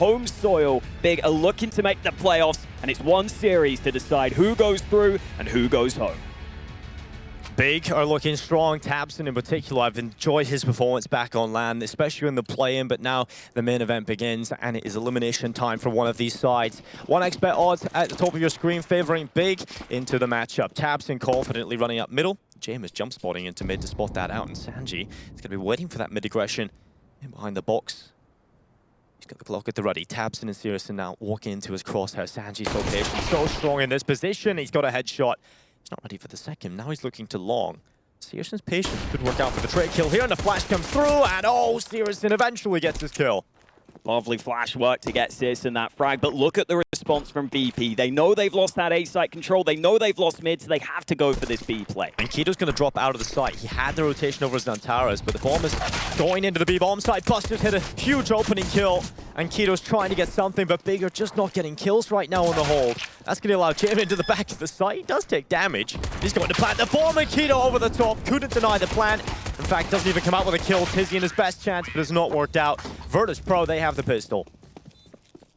home soil. Big are looking to make the playoffs, and it's one series to decide who goes through and who goes home. Big are looking strong. tabseN in particular, I've enjoyed his performance back on land, especially in the play-in, but now the main event begins and it is elimination time for one of these sides. 1xBet odds at the top of your screen favoring Big into the matchup. tabseN confidently running up middle. Jame is jump spotting into mid to spot that out, and Sanji is going to be waiting for that mid aggression in behind the box. He's got the Glock at the ready. tabseN and syrsoN now walking into his crosshair. Sanji's so patient, so strong in this position. He's got a headshot. He's not ready for the second. Now he's looking to long. syrsoN's patience could work out for the trade kill here, and the flash comes through, and oh, syrsoN eventually gets his kill. Lovely flash work to get syrsoN that frag, but look at the response from VP. They know they've lost that A site control. They know they've lost mid, so they have to go for this B play. And kiket's going to drop out of the site. He had the rotation over XANTARES, but the bomb is going into the B bomb site. Buster's hit a huge opening kill, and kiket's trying to get something, but Big are just not getting kills right now on the hold. That's going to allow Jame into the back of the site. He does take damage. He's going to plant the bomb, and kiket over the top. Couldn't deny the plant. In fact, doesn't even come out with a kill. Tizzy in his best chance, but has not worked out. Virtus.pro, they have the pistol.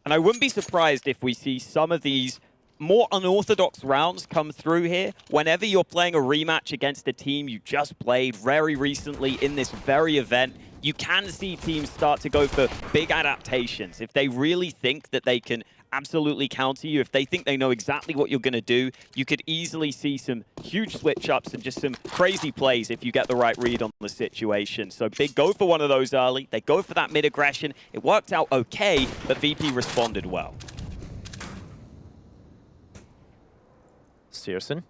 And I wouldn't be surprised if we see some of these more unorthodox rounds come through here. Whenever you're playing a rematch against a team you just played very recently in this very event, you can see teams start to go for big adaptations. If they really think that they can absolutely counter you, if they think they know exactly what you're going to do, you could easily see some huge switch-ups and just some crazy plays if you get the right read on the situation. So Big go for one of those early. They go for that mid-aggression. It worked out okay, but VP responded well. syrsoN,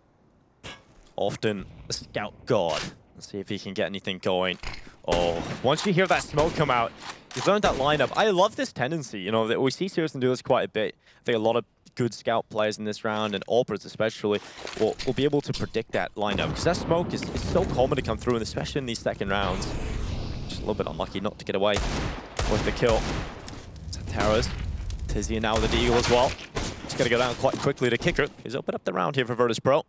often a scout god. Let's see if he can get anything going. Oh, once you hear that smoke come out, he's learned that lineup. I love this tendency, you know, that we see syrsoN do this quite a bit. I think a lot of good scout players in this round, and AWPers especially, will be able to predict that lineup, because that smoke is so common to come through, and especially in these second rounds. Just a little bit unlucky not to get away with the kill. XANTARES, Tizzy now with the Deagle as well. Just going to go down quite quickly to qikert. He's opened up the round here for Virtus.pro.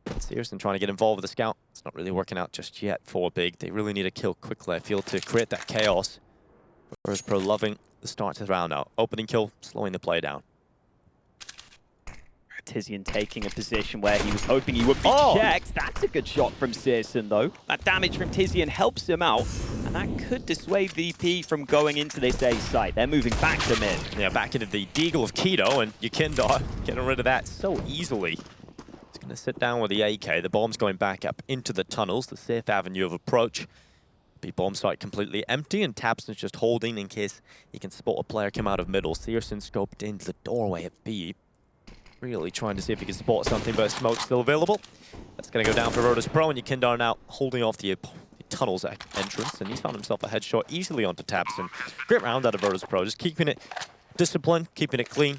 syrsoN trying to get involved with the scout. It's not really working out just yet for Big. They really need a kill quickly, I feel, to create that chaos. Virtus.pro loving the start to the round now. Opening kill, slowing the play down. Tizian taking a position where he was hoping he would be checked. That's a good shot from syrsoN, though. That damage from Tizian helps him out, and that could dissuade VP from going into this A site. They're moving back to mid. Yeah, back into the Deagle of qiket, and YEKINDAR getting rid of that so easily. He's going to sit down with the AK. The bomb's going back up into the tunnels, the safe avenue of approach. The bomb site completely empty, and tabseN's just holding in case he can spot a player come out of middle. syrsoN scoped into the doorway at B. Really trying to see if he can spot something, but smoke's still available. That's going to go down for Virtus.pro, and YEKINDAR now holding off the tunnels entrance, and he's found himself a headshot easily onto tabseN. Great round out of Virtus.pro, just keeping it disciplined, keeping it clean,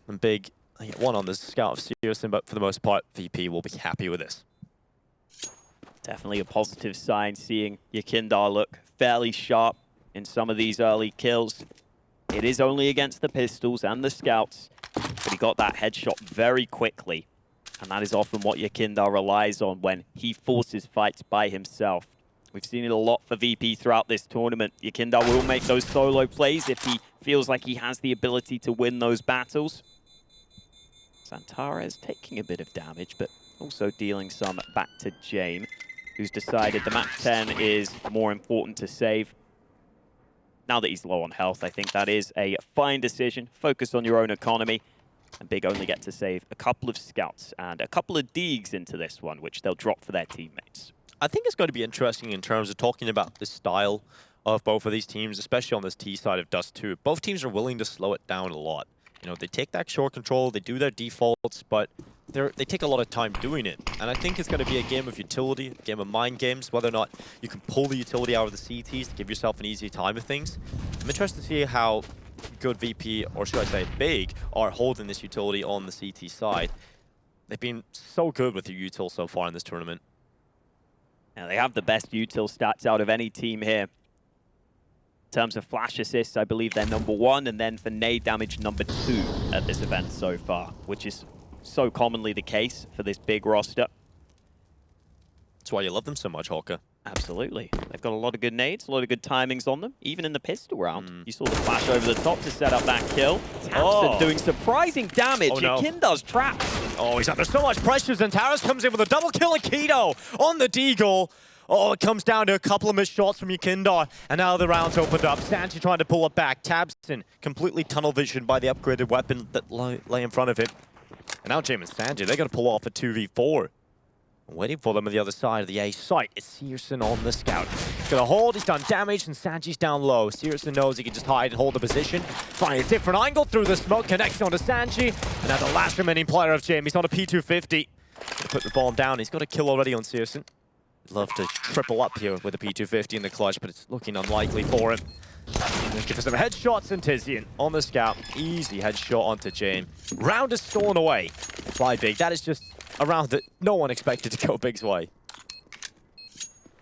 and Big. I get one on the scout of syrsoN, but for the most part, VP will be happy with this. Definitely a positive sign, seeing YEKINDAR look fairly sharp in some of these early kills. It is only against the pistols and the scouts, but he got that headshot very quickly. And that is often what YEKINDAR relies on when he forces fights by himself. We've seen it a lot for VP throughout this tournament. YEKINDAR will make those solo plays if he feels like he has the ability to win those battles. XANTARES taking a bit of damage, but also dealing some back to Jame, who's decided the map 10 is more important to save. Now that he's low on health, I think that is a fine decision. Focus on your own economy. And Big only get to save a couple of scouts and a couple of Deags into this one, which they'll drop for their teammates. I think it's going to be interesting in terms of talking about the style of both of these teams, especially on this T side of Dust2. Both teams are willing to slow it down a lot. You know, they take that short control, they do their defaults, but they take a lot of time doing it. And I think it's going to be a game of utility, a game of mind games, whether or not you can pull the utility out of the CTs to give yourself an easy time of things. I'm interested to see how good VP, or should I say Big, are holding this utility on the CT side. They've been so good with the util so far in this tournament. Now, they have the best util stats out of any team here. In terms of flash assists, I believe they're #1, and then for nade damage, #2 at this event so far, which is so commonly the case for this Big roster. That's why you love them so much, Hawker. Absolutely. They've got a lot of good nades, a lot of good timings on them, even in the pistol round. You saw the flash over the top to set up that kill. Tapson doing surprising damage. YEKINDAR's trapped. Oh, he's under so much pressure. XANTARES comes in with a double kill and Keto on the Deagle. Oh, it comes down to a couple of missed shots from YEKINDAR, and now the round's opened up. Sanji trying to pull it back. Tapson completely tunnel visioned by the upgraded weapon that lay in front of him. And now Jame and Sanji, they got to pull off a 2v4. Waiting for them on the other side of the A site is Searson on the scout. He's gonna hold, he's done damage, and Sanji's down low. Searson knows he can just hide and hold the position. Find a different angle through the smoke, connects onto Sanji. And now the last remaining player of Jame, he's on a P250. Gonna put the bomb down, he's got a kill already on Searson. Love to triple up here with a P250 in the clutch, but it's looking unlikely for him. Looking for some headshots, and Tizian on the scout. Easy headshot onto Jame. Round is stolen away by Big. That is just a round that no one expected to go Big's way.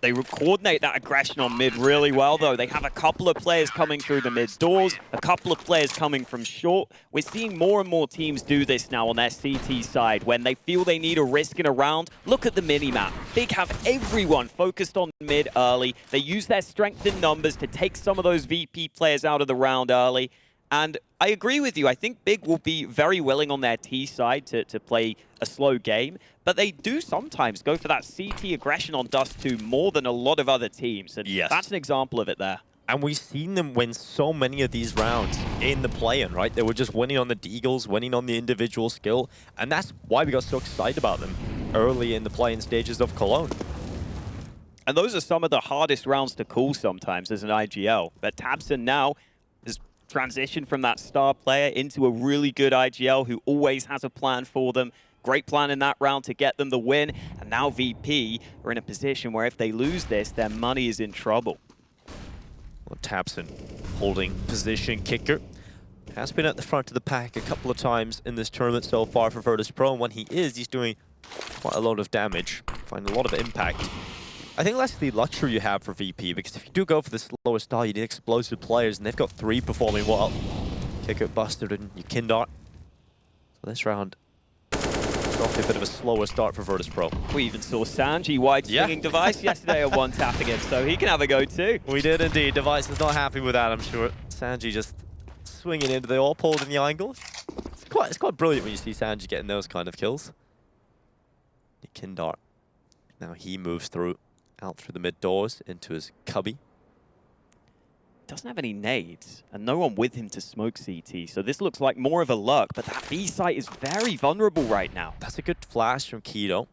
They coordinate that aggression on mid really well, though. They have a couple of players coming through the mid doors, a couple of players coming from short. We're seeing more and more teams do this now on their CT side when they feel they need a risk in a round. Look at the mini-map. Big have everyone focused on mid early. They use their strength in numbers to take some of those VP players out of the round early. And I agree with you. I think Big will be very willing on their T side to play a slow game, but they do sometimes go for that CT aggression on Dust2 more than a lot of other teams. And that's an example of it there. And we've seen them win so many of these rounds in the play-in, right? They were just winning on the Deagles, winning on the individual skill, and that's why we got so excited about them early in the play-in stages of Cologne. And those are some of the hardest rounds to call sometimes as an IGL. But Tapson now has transitioned from that star player into a really good IGL who always has a plan for them. Great plan in that round to get them the win. And now VP are in a position where if they lose this, their money is in trouble. Well, Tapson holding position. Kicker has been at the front of the pack a couple of times in this tournament so far for Virtus.pro. And when he is, he's doing quite a lot of damage, finding a lot of impact. I think that's the luxury you have for VP, because if you do go for the slower style, you need explosive players, and they've got three performing well. Qikert, Bustard, and YEKINDAR. So this round, off a bit of a slower start for Virtus.pro. We even saw Sanji wide swinging Device yesterday at one tapping it, so he can have a go too. We did indeed. Device is not happy with that, I'm sure. Sanji just swinging into the all pulled in the angle. It's quite brilliant when you see Sanji getting those kind of kills. YEKINDAR. Now he moves through. Out through the mid doors into his cubby. Doesn't have any nades, and no one with him to smoke CT, so this looks like more of a lurk, but that B site is very vulnerable right now. That's a good flash from Keto.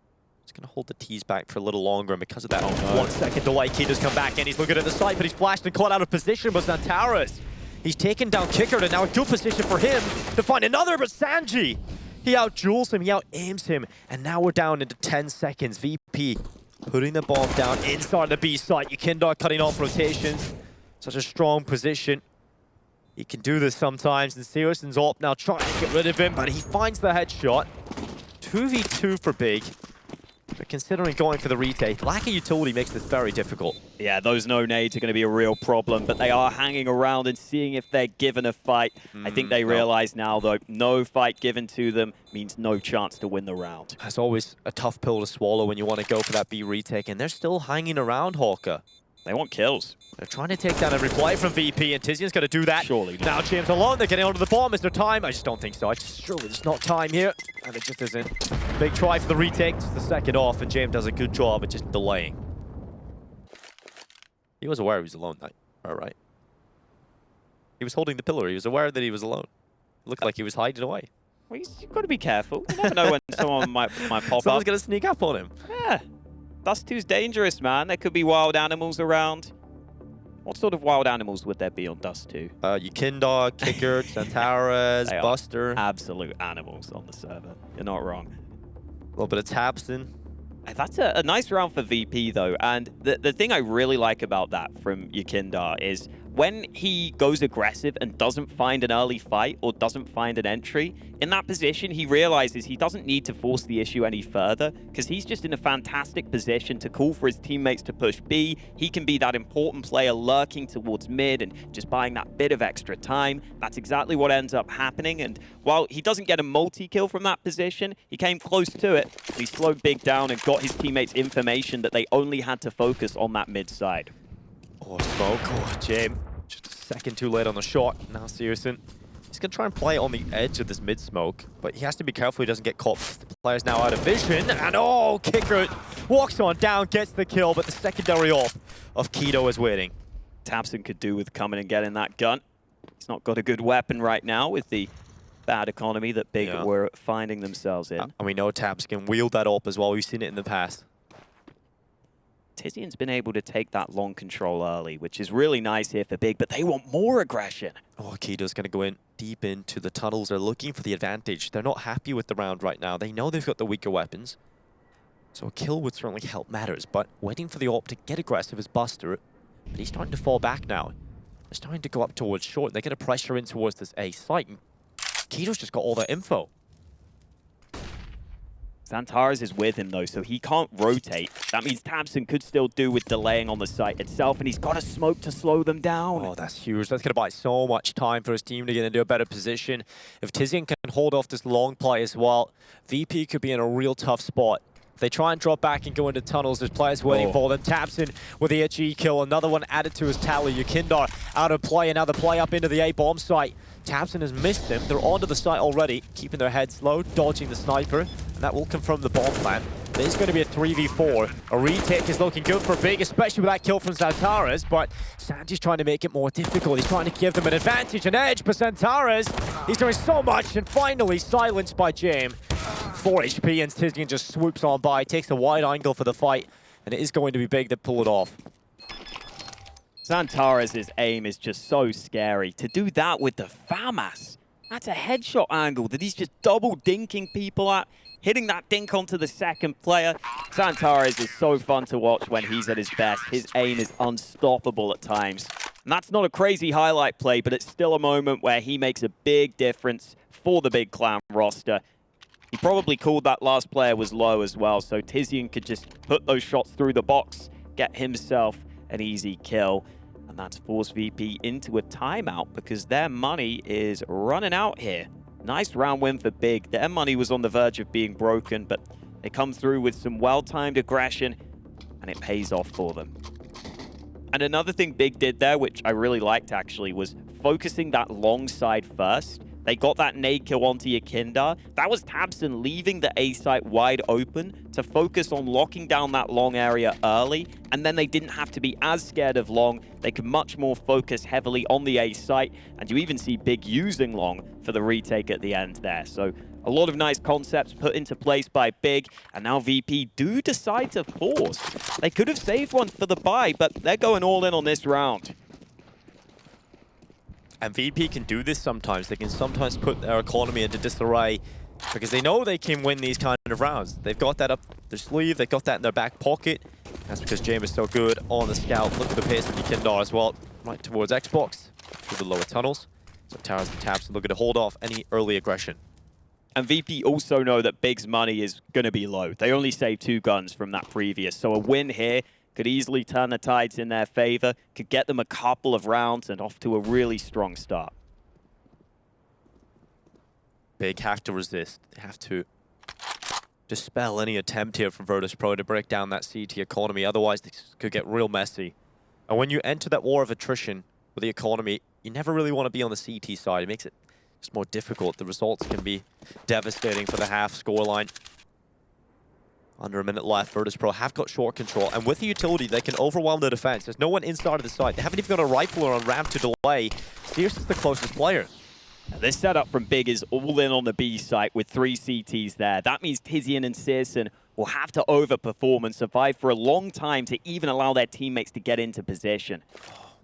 He's going to hold the T's back for a little longer, and because of that 1 second delay, Keto's come back in. He's looking at the site, but he's flashed and caught out of position, but XANTARES. He's taken down Qikert, and now a good position for him to find another, but Sanji! He out-duels him, he out-aims him, and now we're down into 10 seconds. VP putting the bomb down inside the B site. YEKINDAR cutting off rotations. Such a strong position. He can do this sometimes, and Searson's up now trying to get rid of him, but he finds the headshot. 2v2 for Big. But considering going for the retake, lack of utility makes this very difficult. Yeah, those no nades are going to be a real problem, but they are hanging around and seeing if they're given a fight. I think they realize now, though, no fight given to them means no chance to win the round. That's always a tough pill to swallow when you want to go for that B retake, and they're still hanging around, Hawker. They want kills. They're trying to take down every play from VP, and Tizian's going to do that. Surely not. Now James alone, they're getting onto the bomb. Is there time? I just don't think so. Surely there's not time here. And it just isn't. Big try for the retake, just the second off, and James does a good job at just delaying. He was aware he was alone, all right. He was holding the pillar. He was aware that he was alone. It looked like he was hiding away. Well, you've got to be careful. You never know when someone might pop up. Someone's going to sneak up on him. Yeah. Dust2's dangerous, man. There could be wild animals around. What sort of wild animals would there be on Dust2? YEKINDAR, Qikert, XANTARES, Buster. Absolute animals on the server. You're not wrong. A little bit of Tapson. That's a nice round for VP, though. And the thing I really like about that from YEKINDAR is when he goes aggressive and doesn't find an early fight or doesn't find an entry, in that position, he realizes he doesn't need to force the issue any further because he's just in a fantastic position to call for his teammates to push B. He can be that important player lurking towards mid and just buying that bit of extra time. That's exactly what ends up happening. And while he doesn't get a multi-kill from that position, he came close to it. He slowed Big down and got his teammates information that they only had to focus on that mid side. Oh, smoke. Oh, Jame. Just a second too late on the shot. Now, Searson. He's going to try and play on the edge of this mid-smoke, but he has to be careful he doesn't get caught. The player's now out of vision, and oh, qikert walks on down, gets the kill, but the secondary ult of Kido is waiting. tabseN could do with coming and getting that gun. He's not got a good weapon right now with the bad economy that Big were finding themselves in. And we know tabseN can wield that ult as well. We've seen it in the past. Tizian's been able to take that long control early, which is really nice here for Big, but they want more aggression. Oh, Kido's going to go in deep into the tunnels. They're looking for the advantage. They're not happy with the round right now. They know they've got the weaker weapons. So a kill would certainly help matters, but waiting for the AWP to get aggressive is Buster. But he's starting to fall back now. They're starting to go up towards short. They're going to pressure in towards this A site. And Kido's just got all that info. XANTARES is with him, though, so he can't rotate. That means tabseN could still do with delaying on the site itself, and he's got a smoke to slow them down. Oh, that's huge. That's going to buy so much time for his team to get into a better position. If Tizian can hold off this long play as well, VP could be in a real tough spot. If they try and drop back and go into tunnels, there's players waiting for them. tabseN with the HE kill. Another one added to his tally. YEKINDAR out of play, and now the play up into the A bomb site. tabseN has missed him. They're onto the site already, keeping their heads low, dodging the sniper, and that will confirm the bomb plant. There's going to be a 3v4. A retake is looking good for Big, especially with that kill from XANTARES, but Sanji's trying to make it more difficult. He's trying to give them an advantage, an edge, but XANTARES, he's doing so much, and finally silenced by Jame. 4 HP, and Tizian just swoops on by, takes a wide angle for the fight, and it is going to be Big that pull it off. XANTARES' aim is just so scary. To do that with the FAMAS, that's a headshot angle that he's just double dinking people at, hitting that dink onto the second player. XANTARES is so fun to watch when he's at his best. His aim is unstoppable at times. And that's not a crazy highlight play, but it's still a moment where he makes a big difference for the Big Clan roster. He probably called that last player was low as well, so Tizian could just put those shots through the box, get himself an easy kill, and that's forced VP into a timeout because their money is running out here. Nice round win for Big. Their money was on the verge of being broken, but they come through with some well-timed aggression, and it pays off for them. And another thing Big did there, which I really liked actually, was focusing that long side first. They got that nade kill onto YEKINDAR. That was tabseN leaving the A site wide open to focus on locking down that long area early, and then they didn't have to be as scared of long. They could much more focus heavily on the A site, and you even see Big using long for the retake at the end there. So a lot of nice concepts put into place by Big, and now VP do decide to force. They could have saved one for the buy, but they're going all in on this round. And VP can do this sometimes. They can sometimes put their economy into disarray because they know they can win these kind of rounds. They've got that up their sleeve. They've got that in their back pocket. That's because Jame is so good on the scout. Look at the pace of YEKINDAR as well. Right towards Xbox, through the lower tunnels. So Towers and Taps are looking to hold off any early aggression. And VP also know that Big's money is going to be low. They only saved 2 guns from that previous. So a win here could easily turn the tides in their favor, could get them a couple of rounds and off to a really strong start. Big have to resist. They have to dispel any attempt here from Virtus.pro to break down that CT economy. Otherwise, this could get real messy. And when you enter that war of attrition with the economy, you never really want to be on the CT side. It makes it just more difficult. The results can be devastating for the half scoreline. Under a minute left, Virtus.pro have got short control, and with the utility, they can overwhelm the defense. There's no one inside of the site. They haven't even got a rifle or a ramp to delay. Sears is the closest player. This setup from Big is all in on the B site with 3 CTs there. That means Tizian and Searson will have to overperform and survive for a long time to even allow their teammates to get into position.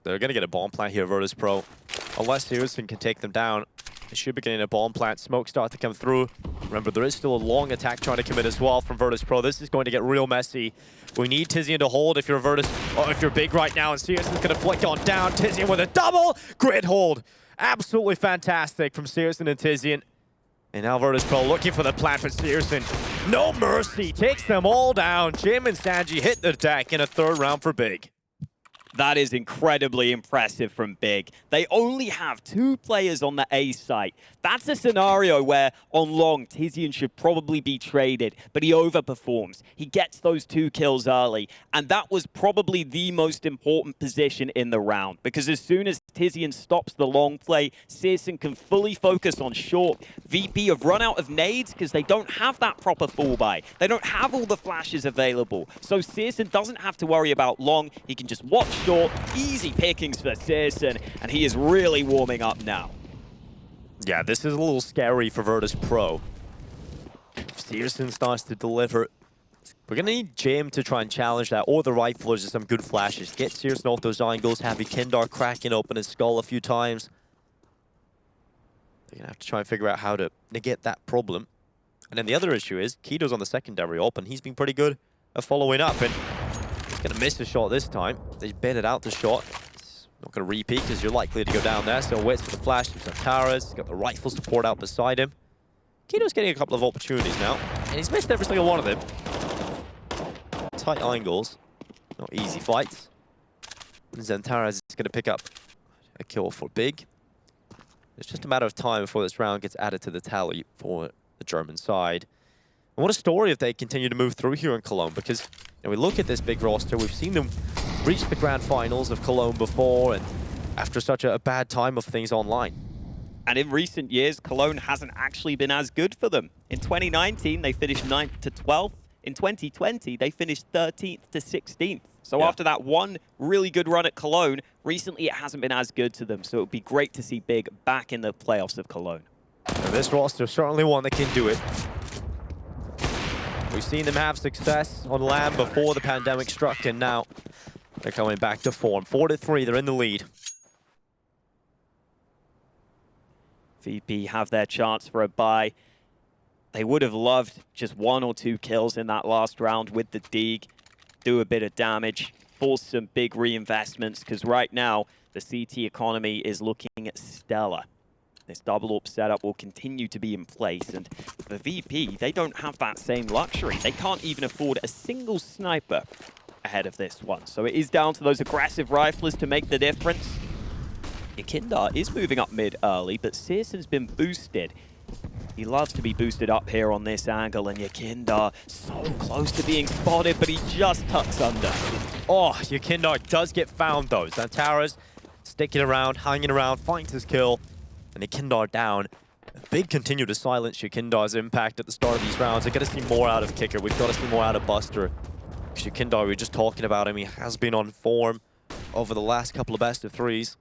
They're going to get a bomb plant here, Virtus.pro. Unless Searson can take them down, They should be getting a bomb plant. Smoke start to come through. Remember, there is still a long attack trying to commit as well from Virtus.pro. This is going to get real messy. We need Tizian to hold if you're Virtus, or if you're big right now, and Sears is going to flick on down. Tizian with a double grid hold. Absolutely fantastic from Searson and Tizian. And now Virtus.pro looking for the plant, but Searson, no mercy, takes them all down. Jame and Sanji hit the deck in a third round for big. That is incredibly impressive from Big. They only have 2 players on the A site. That's a scenario where, on long, Tizian should probably be traded, but he overperforms. He gets those 2 kills early, and that was probably the most important position in the round, because as soon as Tizian stops the long play, Searson can fully focus on short. VP have run out of nades because they don't have that proper fall buy. They don't have all the flashes available. So Searson doesn't have to worry about long. He can just watch short. Easy pickings for Searson, and he is really warming up now. Yeah, this is a little scary for Virtus.pro. If Searson starts to deliver, we're going to need Jame to try and challenge that, or the Riflers with some good flashes. Get Searson off those angles, have YEKINDAR cracking open his skull a few times. They're going to have to try and figure out how to negate that problem. And then the other issue is, Kito's on the secondary op, and he's been pretty good at following up. And he's going to miss the shot this time. They baited out the shot. Not going to repeat because you're likely to go down there. Still waits for the flash. He's XANTARES. He's got the rifle support out beside him. Kito's getting a couple of opportunities now, and he's missed every single one of them. Tight angles. Not easy fights. And XANTARES is going to pick up a kill for big. It's just a matter of time before this round gets added to the tally for the German side. And what a story if they continue to move through here in Cologne, because we look at this big roster, we've seen them reach the grand finals of Cologne before, and after such a bad time of things online. And in recent years, Cologne hasn't actually been as good for them. In 2019, they finished 9th to 12th. In 2020, they finished 13th to 16th. So after that one really good run at Cologne, recently it hasn't been as good to them. So it would be great to see Big back in the playoffs of Cologne. And this roster is certainly one that can do it. We've seen them have success on LAN before the pandemic struck, and now they're coming back to form. 4-3, they're in the lead. VP have their chance for a bye. They would have loved just 1 or 2 kills in that last round with the Deeg. Do a bit of damage, force some big reinvestments, because right now the CT economy is looking stellar. This double AWP setup will continue to be in place, and for VP, they don't have that same luxury. They can't even afford a single sniper ahead of this one. So it is down to those aggressive riflers to make the difference. YEKINDAR is moving up mid early, but Searson's been boosted. He loves to be boosted up here on this angle, and YEKINDAR so close to being spotted, but he just tucks under. Oh, YEKINDAR does get found though. XANTARES sticking around, hanging around, finds his kill, and YEKINDAR down. Big continue to silence YEKINDAR's impact at the start of these rounds. We've got to see more out of qikert. We've got to see more out of Buster. YEKINDAR, we were just talking about him. He has been on form over the last couple of best of threes.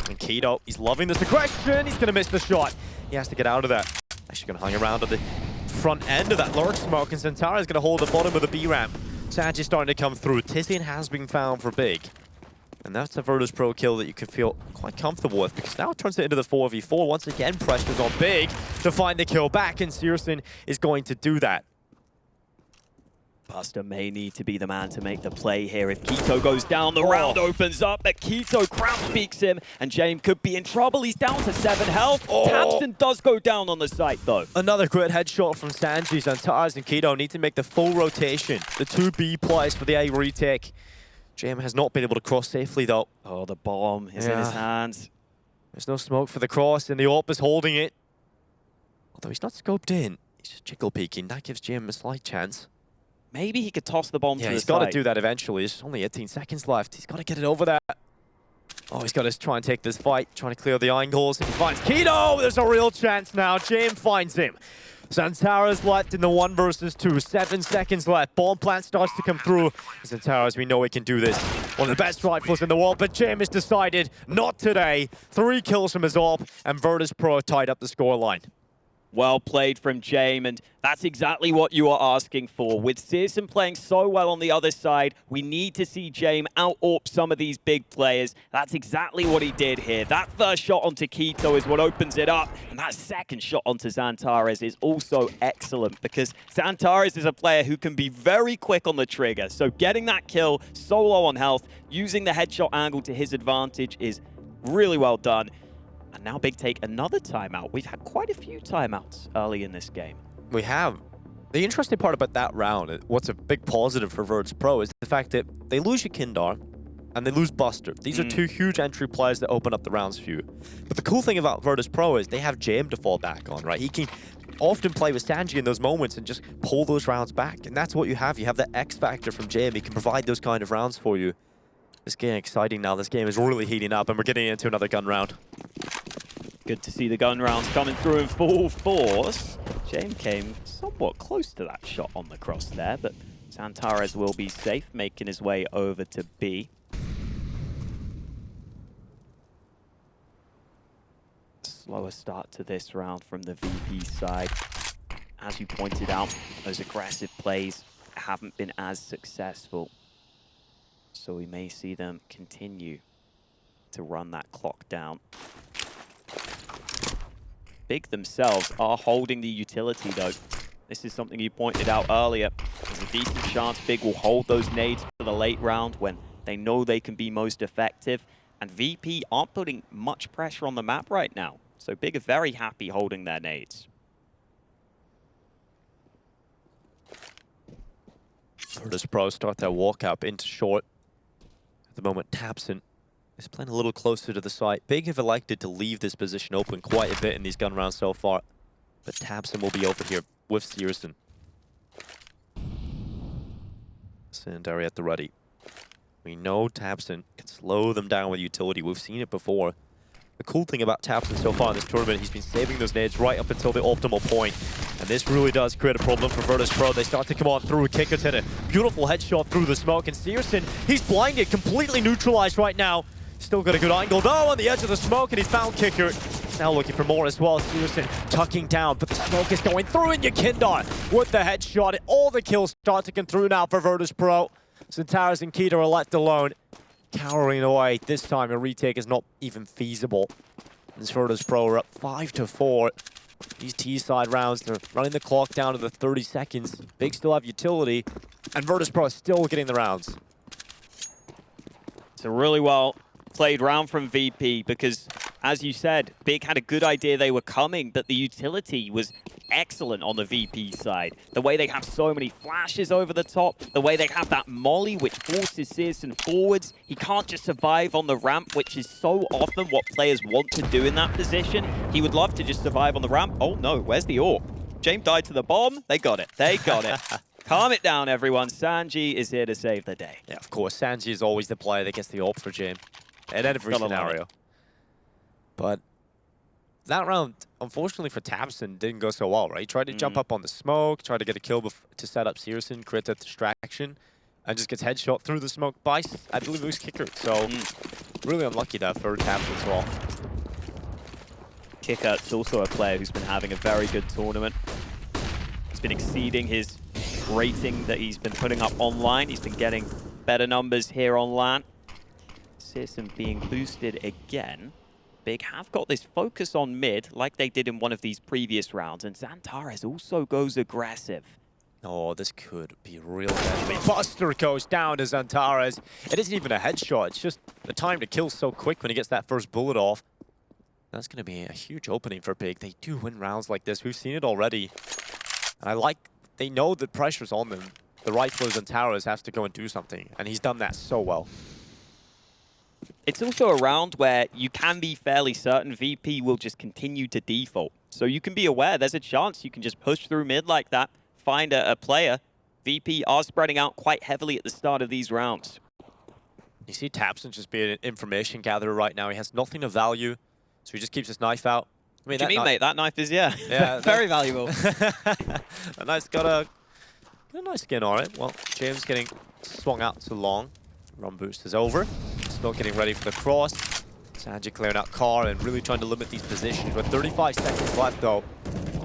And Kito, he's loving this aggression. He's going to miss the shot. He has to get out of that. Actually going to hang around on the front end of that lurk smoke, and XANTARES is going to hold the bottom of the B ramp. Sanji's starting to come through. Tizian has been found for big. And that's a Virtus.pro kill that you can feel quite comfortable with, because now it turns it into the 4v4. Once again, pressure's on big to find the kill back, and Searson is going to do that. Buster may need to be the man to make the play here. If Kito goes down, the round opens up, but Kito crouch peeks him, and Jame could be in trouble. He's down to 7 health. Tapston does go down on the site, though. Another great headshot from Sanji. XANTARES and Kito need to make the full rotation. The 2B plays for the A retake. Jame has not been able to cross safely, though. Oh, the bomb is in his hands. There's no smoke for the cross, and the AWP is holding it. Although he's not scoped in. He's just jiggle peeking. That gives Jame a slight chance. Maybe he could toss the bomb to the side. He's got to do that eventually. There's only 18 seconds left. He's got to get it over that. Oh, he's got to try and take this fight, trying to clear the angles. If he finds Kito, there's a real chance now. Jame finds him. XANTARES left in the 1 versus 2. 7 seconds left. Bomb plant starts to come through. XANTARES, we know he can do this. One of the best rifles in the world, but Jame has decided not today. 3 kills from his AWP, and Virtus.pro tied up the scoreline. Well played from Jame, and that's exactly what you are asking for. With Searson playing so well on the other side, we need to see Jame out-AWP some of these big players. That's exactly what he did here. That first shot onto qikert is what opens it up, and that second shot onto XANTARES is also excellent because XANTARES is a player who can be very quick on the trigger. So getting that kill so low on health, using the headshot angle to his advantage is really well done. And now Big take another timeout. We've had quite a few timeouts early in this game. We have. The interesting part about that round, what's a big positive for Virtus.pro, is the fact that they lose YEKINDAR and they lose Buster. These are two huge entry players that open up the rounds for you. But the cool thing about Virtus.pro is they have Jame to fall back on, right? He can often play with Sanji in those moments and just pull those rounds back. And that's what you have. You have the X factor from Jame. He can provide those kind of rounds for you. This game exciting now. This game is really heating up, and we're getting into another gun round. Good to see the gun rounds coming through in full force. Jame came somewhat close to that shot on the cross there, but XANTARES will be safe, making his way over to B. Slower start to this round from the VP side. As you pointed out, those aggressive plays haven't been as successful. So we may see them continue to run that clock down. Big themselves are holding the utility though. This is something you pointed out earlier. There's a decent chance Big will hold those nades for the late round when they know they can be most effective. And VP aren't putting much pressure on the map right now. So Big are very happy holding their nades. Virtus.pro start their walk up into short. At the moment, tabseN is playing a little closer to the site. Big have elected to leave this position open quite a bit in these gun rounds so far. But tabseN will be over here with Searson. Secondary at the ready. We know tabseN can slow them down with utility. We've seen it before. The cool thing about tabseN so far in this tournament, he's been saving those nades right up until the optimal point. And this really does create a problem for Virtus.pro. They start to come on through. qikert hit a beautiful headshot through the smoke. And Searson, he's blinded, completely neutralized right now. Still got a good angle though on the edge of the smoke, and he's found qikert. Now looking for more as well. Searson tucking down, but the smoke is going through, and YEKINDAR with the headshot. All the kills start to come through now for Virtus.pro. XANTARES and qikert are left alone, cowering away. This time a retake is not even feasible. As Virtus.pro are up 5-4. These T-side rounds, they're running the clock down to the 30 seconds. Big still have utility, and Virtus.pro is still getting the rounds. It's a really well played round from VP because, as you said, Big had a good idea they were coming, but the utility was excellent on the VP side. The way they have so many flashes over the top, the way they have that molly which forces Searson forwards. He can't just survive on the ramp, which is so often what players want to do in that position. He would love to just survive on the ramp. Oh no, where's the AWP? Jame died to the bomb. They got it. They got it. Calm it down, everyone. Sanji is here to save the day. Yeah, of course. Sanji is always the player that gets the AWP for Jame in every scenario. But that round, unfortunately for tabseN, didn't go so well, right? He tried to jump up on the smoke, tried to get a kill to set up Searson, create that distraction, and just gets headshot through the smoke by, I believe it was qikert. So really unlucky there for tabseN as well. qikert's also a player who's been having a very good tournament. He's been exceeding his rating that he's been putting up online. He's been getting better numbers here on LAN. Searson being boosted again. Big have got this focus on mid like they did in one of these previous rounds, and XANTARES also goes aggressive. Oh, this could be real deadly. Buster goes down to XANTARES. It isn't even a headshot, it's just the time to kill so quick when he gets that first bullet off. That's going to be a huge opening for Big. They do win rounds like this. We've seen it already. And they know the pressure's on them. The rightful XANTARES has to go and do something, and he's done that so well. It's also a round where you can be fairly certain VP will just continue to default. So you can be aware there's a chance you can just push through mid like that, find a player. VP are spreading out quite heavily at the start of these rounds. You see tabseN just being an information gatherer right now. He has nothing of value, so he just keeps his knife out. I mean, what do you mean, mate? That knife is, yeah very valuable. A knife's got a nice skin on it. Well, James getting swung out too long. Run boost is over. Smoke getting ready for the cross. Sanji clearing out car and really trying to limit these positions. With 35 seconds left, though,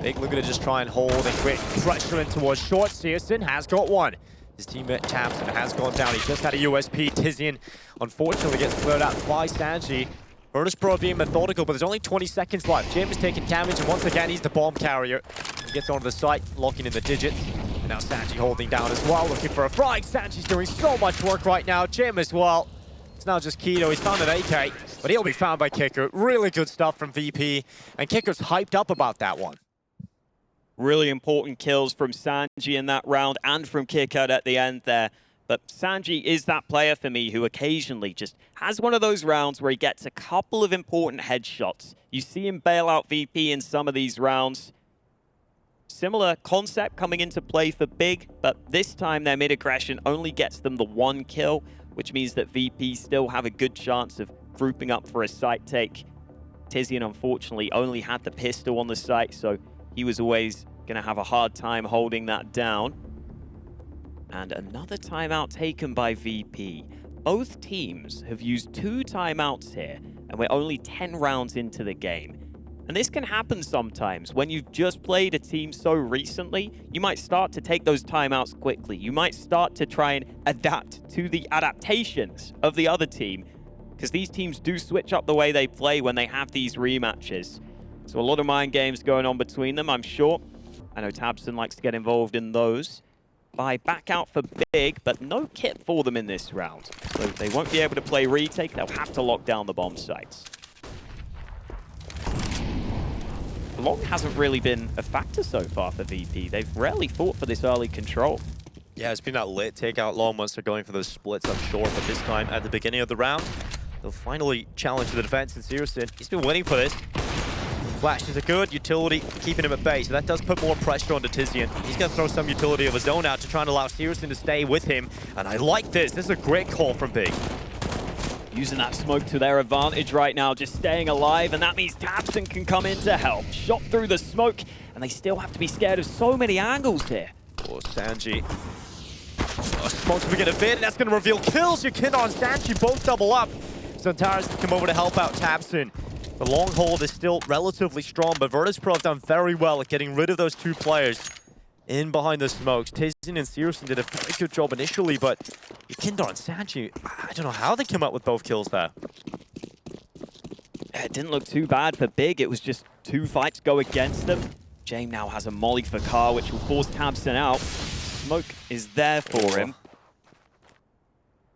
Big looking to just try and hold and create pressure in towards short. Searson has got one. His teammate Tamsin has gone down. He just had a USP. Tizian, unfortunately, gets cleared out by Sanji. Virtus.pro being methodical, but there's only 20 seconds left. Jame is taking damage, and once again, he's the bomb carrier. He gets onto the site, locking in the digits. And now Sanji holding down as well, looking for a frag. Sanji's doing so much work right now. Jame as well. It's now just Keto. He's found an AK, but he'll be found by qikert. Really good stuff from VP, and qikert's hyped up about that one. Really important kills from Sanji in that round and from qikert at the end there. But Sanji is that player for me who occasionally just has one of those rounds where he gets a couple of important headshots. You see him bail out VP in some of these rounds. Similar concept coming into play for Big, but this time their mid-aggression only gets them the one kill, which means that VP still have a good chance of grouping up for a site take. Tizian, unfortunately, only had the pistol on the site, so he was always going to have a hard time holding that down. And another timeout taken by VP. Both teams have used 2 timeouts here, and we're only 10 rounds into the game. And this can happen sometimes. When you've just played a team so recently, you might start to take those timeouts quickly. You might start to try and adapt to the adaptations of the other team, because these teams do switch up the way they play when they have these rematches. So a lot of mind games going on between them, I'm sure. I know Tabson likes to get involved in those. By back out for Big, but no kit for them in this round. So they won't be able to play retake. They'll have to lock down the bomb sites. Long hasn't really been a factor so far for VP. They've rarely fought for this early control. Yeah, it's been that lit takeout long once they're going for those splits, I'm sure. But this time, at the beginning of the round, they'll finally challenge the defense. And Searson, he's been waiting for this. Flash is a good utility, keeping him at bay, so that does put more pressure onto Tizian. He's going to throw some utility of his own out to try and allow Searson to stay with him. And I like this. This is a great call from Big. Using that smoke to their advantage right now, just staying alive, and that means Tabson can come in to help. Shot through the smoke, and they still have to be scared of so many angles here. Oh, Sanji. Oh, smoke's beginning to fit, and that's going to reveal kills. YEKINDAR and Sanji both double up. XANTARES can come over to help out Tabson. The long hold is still relatively strong, but Virtus.pro have done very well at getting rid of those 2 players in behind the smokes. Tizian and Searson did a very good job initially, but YEKINDAR and Sanji, I don't know how they came up with both kills there. It didn't look too bad for Big. It was just 2 fights go against them. Jame now has a molly for Car, which will force Tabson out. Smoke is there for him.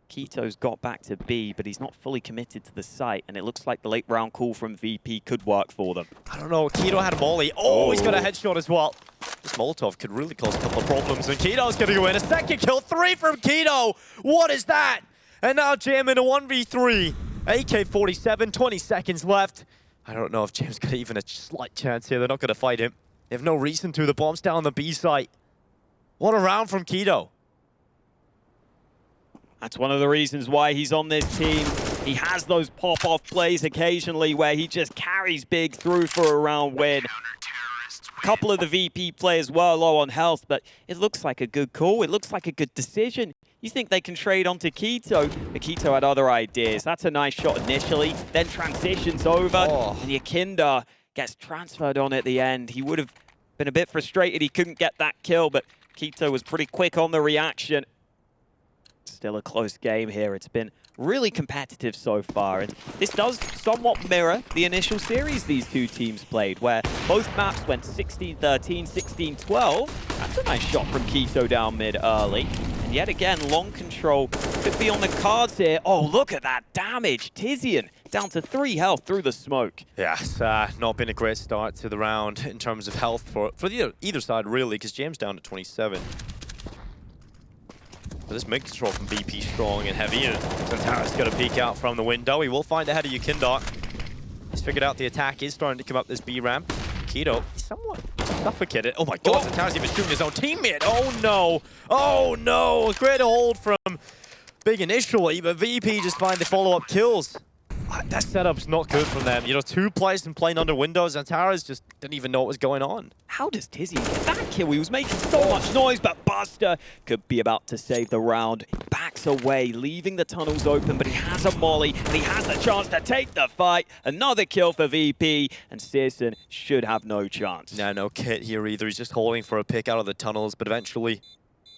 Keto's got back to B, but he's not fully committed to the site, and it looks like the late round call from VP could work for them. I don't know, Keto had a molly. Oh, he's got a headshot as well. This Molotov could really cause a couple of problems, and Keto's going to go in. A second kill, 3 from Keto. What is that? And now Jame in a 1v3. AK-47, 20 seconds left. I don't know if Jame's got even a slight chance here. They're not going to fight him. They have no reason to. The bomb's down on the B site. What a round from Keto. That's one of the reasons why he's on this team. He has those pop-off plays occasionally where he just carries Big through for a round win. A couple of the VP players were low on health, but it looks like a good call. It looks like a good decision. You think they can trade onto Keto, but Keto had other ideas. That's a nice shot initially, then transitions over, and YEKINDAR gets transferred on at the end. He would have been a bit frustrated he couldn't get that kill, but Keto was pretty quick on the reaction. Still a close game here. It's been really competitive so far, and this does somewhat mirror the initial series these 2 teams played, where both maps went 16-13, 16-12. That's a nice shot from Keto down mid early. And yet again, long control could be on the cards here. Oh, look at that damage. Tizian down to 3 health through the smoke. Yeah, it's not been a great start to the round in terms of health for either side, really, because Jame's down to 27. But this mid control from VP strong and heavy, and XANTARES got to peek out from the window. He will find ahead of YEKINDAR. He's figured out the attack is starting to come up this B ramp. Keto, somewhat suffocated. Oh my god, XANTARES even shooting his own teammate. Oh no! Oh no! A great hold from Big initially, but VP just find the follow-up kills. That setup's not good from them. You know, 2 players and playing under windows, XANTARES just didn't even know what was going on. How does Tizian get that kill? He was making so much noise, but Buster could be about to save the round. Backs backs away, leaving the tunnels open, but he has a molly, and he has the chance to take the fight. Another kill for VP, and Searson should have no chance. Yeah, no kit here either. He's just holding for a pick out of the tunnels, but eventually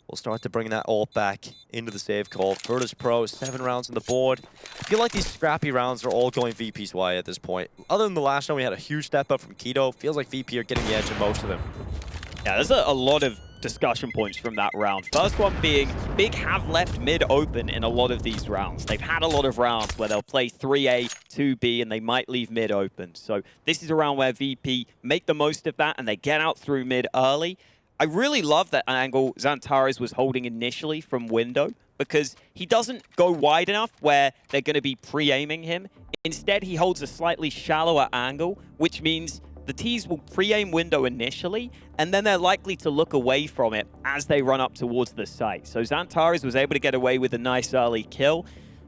we'll start to bring that ult back into the save call. Virtus.pro, 7 rounds on the board. I feel like these scrappy rounds are all going VP's way at this point. Other than the last round, we had a huge step up from Keto. Feels like VP are getting the edge in most of them. Yeah, there's a lot of discussion points from that round. First one being, Big have left mid open in a lot of these rounds. They've had a lot of rounds where they'll play 3A, 2B, and they might leave mid open. So this is a round where VP make the most of that, and they get out through mid early. I really love that angle XANTARES was holding initially from window, because he doesn't go wide enough where they're going to be pre-aiming him. Instead, he holds a slightly shallower angle, which means the T's will pre-aim window initially, and then they're likely to look away from it as they run up towards the site. So XANTARES was able to get away with a nice early kill.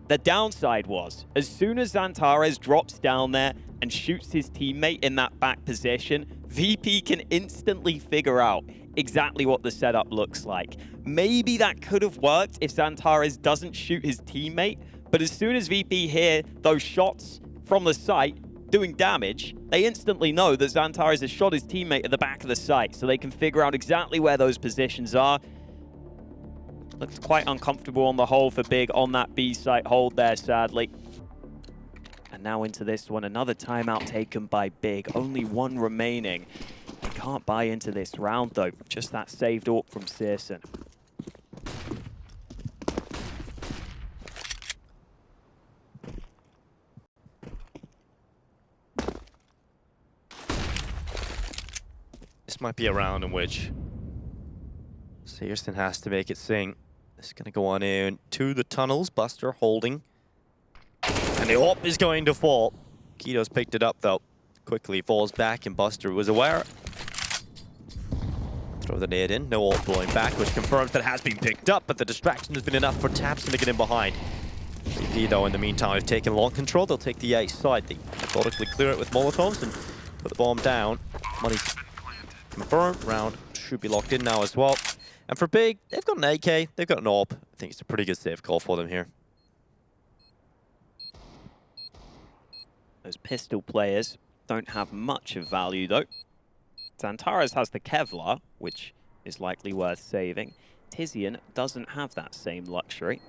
The downside was, as soon as XANTARES drops down there and shoots his teammate in that back position, VP can instantly figure out exactly what the setup looks like. Maybe that could have worked if XANTARES doesn't shoot his teammate, but as soon as VP hear those shots from the site doing damage, they instantly know that XANTARES has shot his teammate at the back of the site, so they can figure out exactly where those positions are. Looks quite uncomfortable on the whole for Big on that B site hold there, sadly. And now into this one, another timeout taken by Big. Only one remaining. They can't buy into this round though. Just that saved AWP from Searson. This might be a round in which Searson has to make it sing. It's going to go on in to the tunnels. Buster holding. And the AWP is going to fall. Keto's picked it up though. Quickly falls back and Buster was aware. Throw the nade in. No AWP blowing back, which confirms that it has been picked up, but the distraction has been enough for Tapson to get in behind. VP though in the meantime have taken long control. They'll take the A side. They methodically clear it with Molotovs and put the bomb down. Money confirmed. Round should be locked in now as well. And for Big, they've got an AK, they've got an AWP. I think it's a pretty good save call for them here. Those pistol players don't have much of value though. XANTARES has the Kevlar, which is likely worth saving. Tizian doesn't have that same luxury,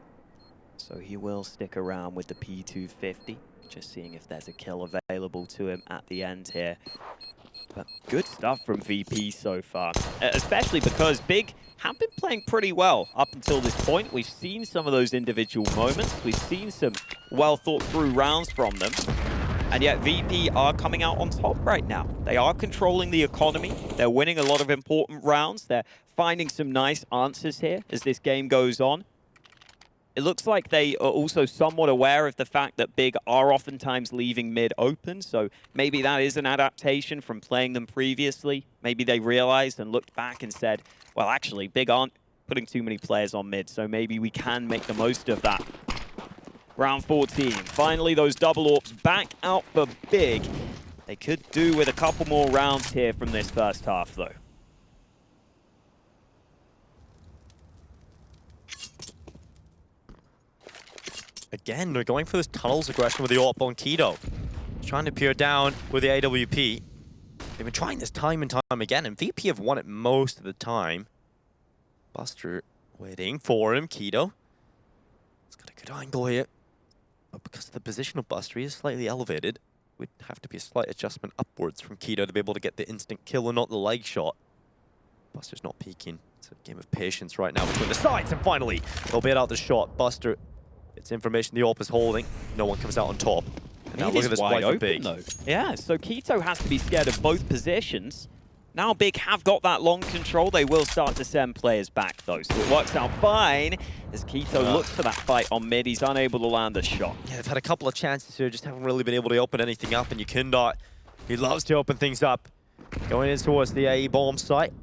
so he will stick around with the P250, just seeing if there's a kill available to him at the end here. But good stuff from VP so far, especially because Big have been playing pretty well up until this point. We've seen some of those individual moments. We've seen some well thought through rounds from them. And yet VP are coming out on top right now. They are controlling the economy. They're winning a lot of important rounds. They're finding some nice answers here as this game goes on. It looks like they are also somewhat aware of the fact that Big are oftentimes leaving mid open, so maybe that is an adaptation from playing them previously. Maybe they realized and looked back and said, well, actually, Big aren't putting too many players on mid, so maybe we can make the most of that. Round 14. Finally, those double AWPs back out for Big. They could do with a couple more rounds here from this first half, though. Again, they're going for this tunnels aggression with the AWP on Keto. Trying to peer down with the AWP. They've been trying this time and time again, and VP have won it most of the time. Buster waiting for him. Keto. He's got a good angle here. But because of the position of Buster, he is slightly elevated. Would have to be a slight adjustment upwards from Keto to be able to get the instant kill and not the leg shot. Buster's not peeking. It's a game of patience right now between the sides, and finally, they'll bait out the shot. Buster, it's information the AWP is holding. No one comes out on top. And now look at this wide open, Big. Though. Yeah, so Keto has to be scared of both positions. Now Big have got that long control. They will start to send players back, though. So it works out fine as Keto looks for that fight on mid. He's unable to land a shot. Yeah, they've had a couple of chances here, just haven't really been able to open anything up. And YEKINDAR, he loves to open things up. Going in towards the AE bomb site.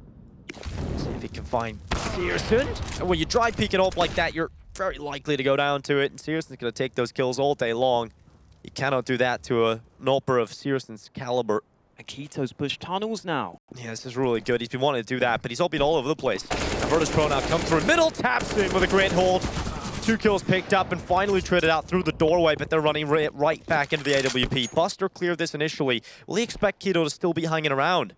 See if he can find Searson. And when you dry peek it up like that, you're very likely to go down to it. And Searson's going to take those kills all day long. You cannot do that to an AWPer of Searson's caliber. And Keto's pushed tunnels now. Yeah, this is really good. He's been wanting to do that, but he's been all over the place. And Virtus.pro now comes through middle, taps in with a great hold. 2 kills picked up and finally traded out through the doorway, but they're running right back into the AWP. Buster cleared this initially. Will he expect qikert to still be hanging around?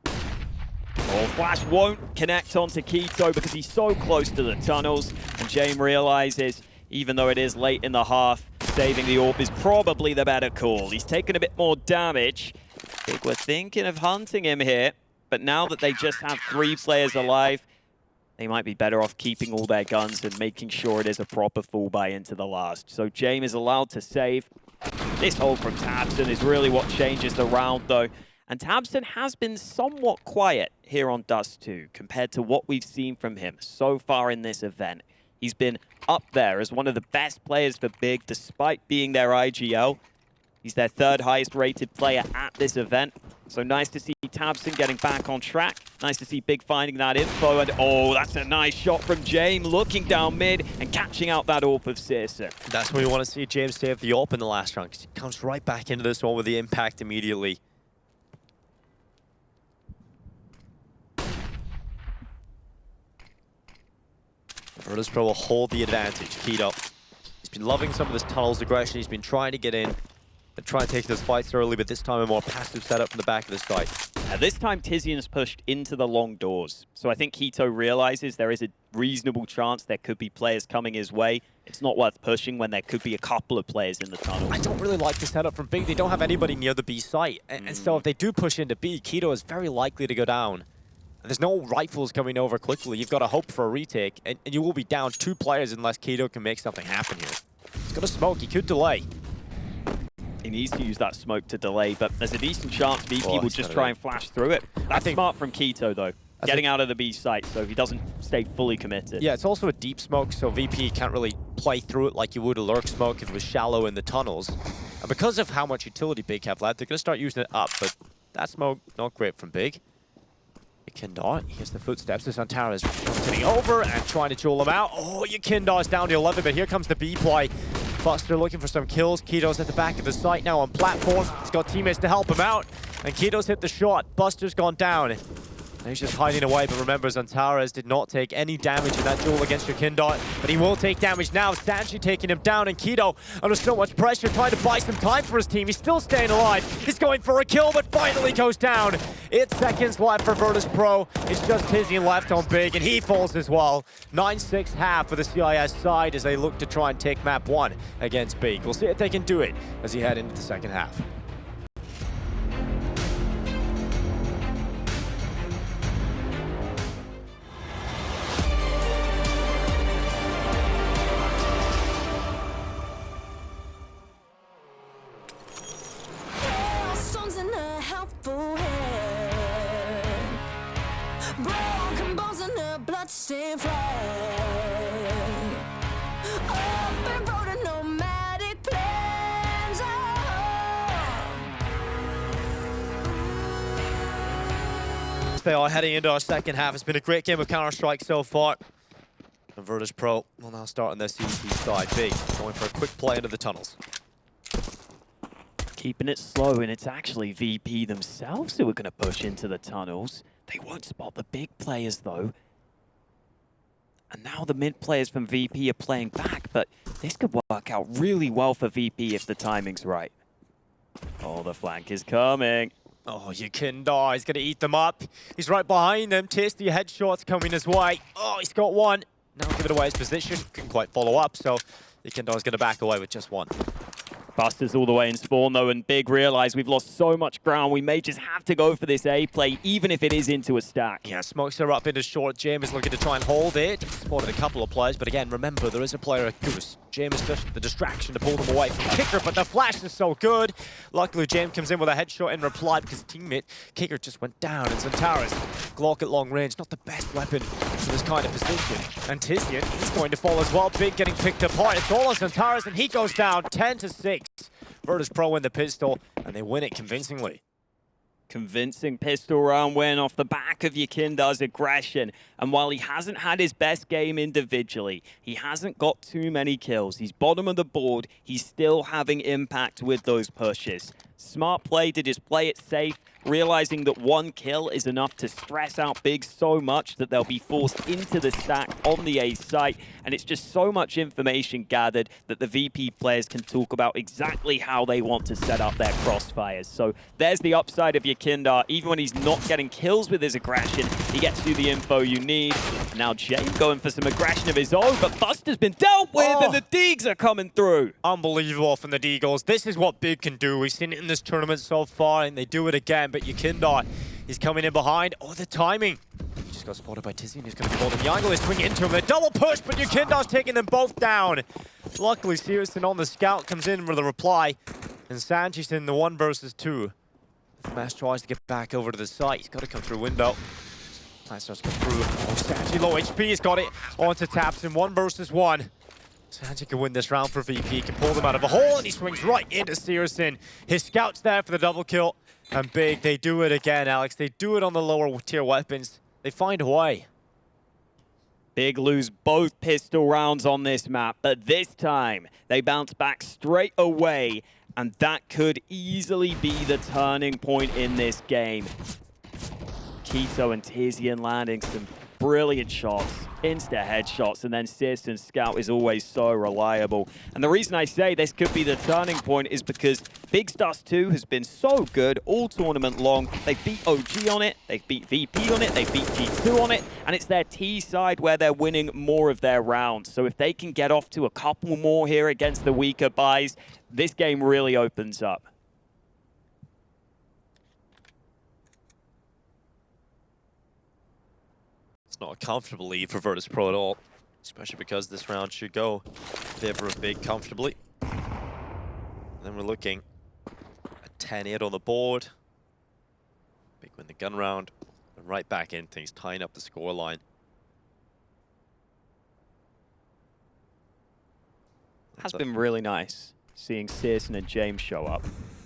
Oh, Flash won't connect onto qikert because he's so close to the tunnels. And Jame realizes, even though it is late in the half, saving the AWP is probably the better call. He's taken a bit more damage. Big were thinking of hunting him here, but now that they just have 3 players alive, they might be better off keeping all their guns and making sure it is a proper full buy into the last. So Jame is allowed to save. This hold from Tabson is really what changes the round, though. And Tabson has been somewhat quiet here on Dust2 compared to what we've seen from him so far in this event. He's been up there as one of the best players for Big, despite being their IGL. He's their 3rd highest rated player at this event. So nice to see Tabson getting back on track. Nice to see Big finding that info. And oh, that's a nice shot from Jame, looking down mid and catching out that AWP of Searson. That's when we want to see James save the AWP in the last round, because he comes right back into this one with the impact immediately. Virtus.pro will hold the advantage. qikert. He's been loving some of this tunnels aggression. He's been trying to get in and try and take those fights early, but this time a more passive setup from the back of the site. This time Tizian's pushed into the long doors. So I think qikert realizes there is a reasonable chance there could be players coming his way. It's not worth pushing when there could be a couple of players in the tunnel. I don't really like the setup from Big. They don't have anybody near the B site. And so if they do push into B, qikert is very likely to go down. There's no rifles coming over quickly. You've got to hope for a retake, and you will be down 2 players unless qikert can make something happen here. He's got to smoke. He could delay. He needs to use that smoke to delay, but there's a decent chance VP will just try and flash through it. That's smart from qikert, though. Getting out of the B site, so he doesn't stay fully committed. Yeah, it's also a deep smoke, so VP can't really play through it like you would a lurk smoke if it was shallow in the tunnels. And because of how much utility Big have left, they're going to start using it up, but that smoke, not great from Big. YEKINDAR, he hears the footsteps as XANTARES sitting over and trying to duel him out. Oh, YEKINDAR's down to 11, but here comes the B play. Buster looking for some kills. qikert's at the back of the site now on platform. He's got teammates to help him out. And qikert's hit the shot. Buster's gone down. And he's just hiding away, but remember, XANTARES did not take any damage in that duel against YEKINDAR, but he will take damage now. Sanchi taking him down, and qikert under so much pressure, trying to buy some time for his team. He's still staying alive. He's going for a kill, but finally goes down. It's seconds left for Virtus.pro. It's just Tizian left on Big, and he falls as well. 9-6 half for the CIS side as they look to try and take map 1 against Big. We'll see if they can do it as he head into the second half. Broken bones and a bloodstained flag. Open road and nomadic plans. They are heading into our second half. It's been a great game of Counter-Strike so far. And Virtus.pro will now start on their CT side. Big, going for a quick play into the tunnels. Keeping it slow, and it's actually VP themselves who are going to push into the tunnels. They won't spot the big players, though. And now the mid players from VP are playing back, but this could work out really well for VP if the timing's right. Oh, the flank is coming. Oh, YEKINDAR, he's going to eat them up. He's right behind them. Tasty headshots coming his way. Oh, he's got one. Now give it away his position. Couldn't quite follow up, so YEKINDAR's going to back away with just one. Buster's all the way in spawn, though, and Big realize we've lost so much ground. We may just have to go for this A play, even if it is into a stack. Yeah, smokes are up into short. Jame is looking to try and hold it. Spotted a couple of players, but again, remember, there is a player at Goose. Jame is just the distraction to pull them away from qikert, but the flash is so good. Luckily, Jame comes in with a headshot in reply because his teammate, qikert, just went down. And XANTARES, Glock at long range, not the best weapon for this kind of position. And Tizian, he's going to fall as well. Big getting picked apart. It's all on XANTARES, and he goes down 10-6. Virtus.pro win the pistol, and they win it convincingly. Convincing pistol round win off the back of YEKINDAR's aggression. And while he hasn't had his best game individually, he hasn't got too many kills. He's bottom of the board. He's still having impact with those pushes. Smart play to just play it safe, realizing that one kill is enough to stress out Big so much that they'll be forced into the stack on the A site. And it's just so much information gathered that the VP players can talk about exactly how they want to set up their crossfires. So there's the upside of YEKINDAR. Even when he's not getting kills with his aggression, he gets you the info you need. Now Jame going for some aggression of his own, but Buster's been dealt with and the Deegs are coming through. Unbelievable from the Deagles. This is what Big can do. We've seen it in this tournament so far, and they do it again. But YEKINDAR is coming in behind. Oh, the timing. Just got spotted by Tizzy, and he's going to be holding the angle. They swing into him. A double push, but YEKINDAR's taking them both down. Luckily, Searson on the scout comes in with a reply. And Sanchez in the 1 versus 2. Smash tries to get back over to the site. He's got to come through window. Plan starts to go through. Oh, Sanchez low HP. He's got it onto Taps in 1 versus 1. Sanchez can win this round for VP. He can pull them out of a hole, and he swings right into Searson. His scout's there for the double kill. And Big, they do it again, Alex. They do it on the lower tier weapons. They find a way. Big lose both pistol rounds on this map, but this time they bounce back straight away, and that could easily be the turning point in this game. Keto and Tizian landing some brilliant shots, insta headshots, and then Searson's scout is always so reliable. And the reason I say this could be the turning point is because Big's Dust2 has been so good all tournament long. They've beat OG on it, they've beat VP on it, they've beat G2 on it, and it's their T side where they're winning more of their rounds. So if they can get off to a couple more here against the weaker buys, this game really opens up. It's not a comfortable lead for Virtus.pro at all, especially because this round should go in favor of Big comfortably. Then we're looking at 10-8 on the board. Big win the gun round, and right back in things, tying up the scoreline. Has been really nice seeing Searson and James show up.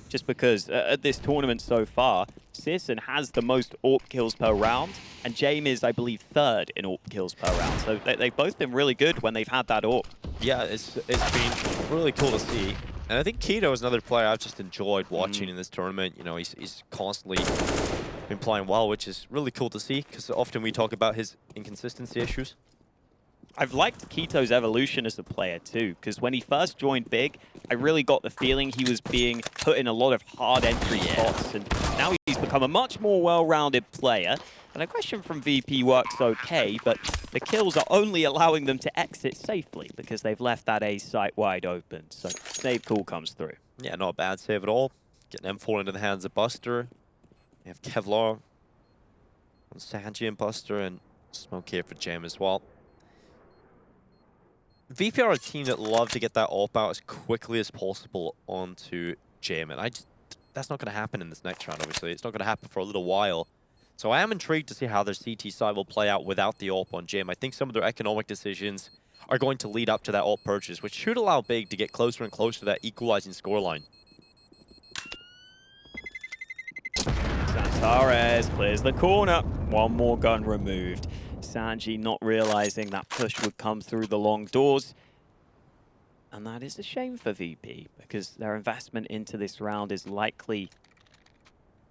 Just because at this tournament so far, Searson has the most AWP kills per round, and Jame is, I believe, 3rd in AWP kills per round. So they've both been really good when they've had that AWP. Yeah, it's been really cool to see. And I think Keto is another player I've just enjoyed watching in this tournament. You know, he's constantly been playing well, which is really cool to see, because often we talk about his inconsistency issues. I've liked Keto's evolution as a player too, because when he first joined Big, I really got the feeling he was being put in a lot of hard entry spots, and now he's become a much more well-rounded player. And a question from VP works okay, but the kills are only allowing them to exit safely because they've left that A site wide open. So save call comes through. Yeah, not a bad save at all. Getting M4 into the hands of Buster. You have Kevlar on Sanji and Buster, and smoke here for Jam as well. VP are a team that love to get that AWP out as quickly as possible onto Jame, and that's not going to happen in this next round, obviously. It's not going to happen for a little while. So I am intrigued to see how their CT side will play out without the AWP on Jame. I think some of their economic decisions are going to lead up to that AWP purchase, which should allow Big to get closer and closer to that equalizing scoreline. XANTARES clears the corner. One more gun removed. Sanji not realizing that push would come through the long doors. And that is a shame for VP, because their investment into this round is likely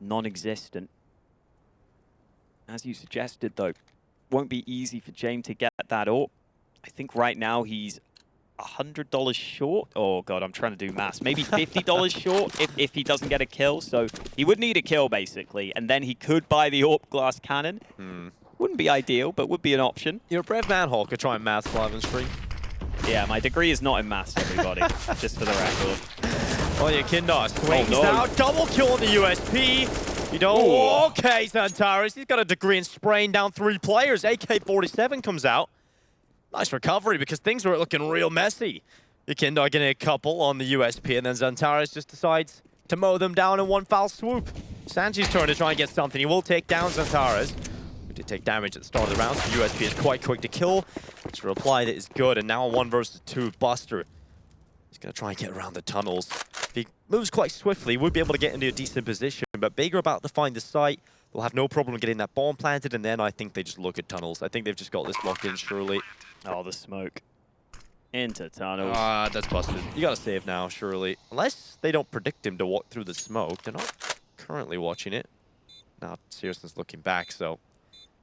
non-existent. As you suggested, though, won't be easy for Jame to get that AWP. I think right now he's $100 short. Oh, God, I'm trying to do maths. Maybe $50 short if he doesn't get a kill. So he would need a kill, basically, and then he could buy the AWP glass cannon. Wouldn't be ideal, but would be an option. You're a brave man, Hawk. You're trying maths live on screen. Yeah, my degree is not in maths, everybody, just for the record. Oh, YEKINDAR swings now. Double kill on the USP. You know, Ooh. okay, XANTARES. He's got a degree in spraying down 3 players. AK-47 comes out. Nice recovery, because things were looking real messy. YEKINDAR getting a couple on the USP, and then XANTARES just decides to mow them down in one foul swoop. Sanji's turn to try and get something. He will take down XANTARES. We did take damage at the start of the round, so the USP is quite quick to kill. It's a reply that is good, and now a 1 versus 2 Buster. He's going to try and get around the tunnels. If he moves quite swiftly, he would be able to get into a decent position, but Big are about to find the site. They'll have no problem getting that bomb planted, and then I think they just look at tunnels. I think they've just got this locked in, surely. Oh, the smoke. Into tunnels. Ah, that's busted. You got to save now, surely. Unless they don't predict him to walk through the smoke. They're not currently watching it. Now Searson's looking back, so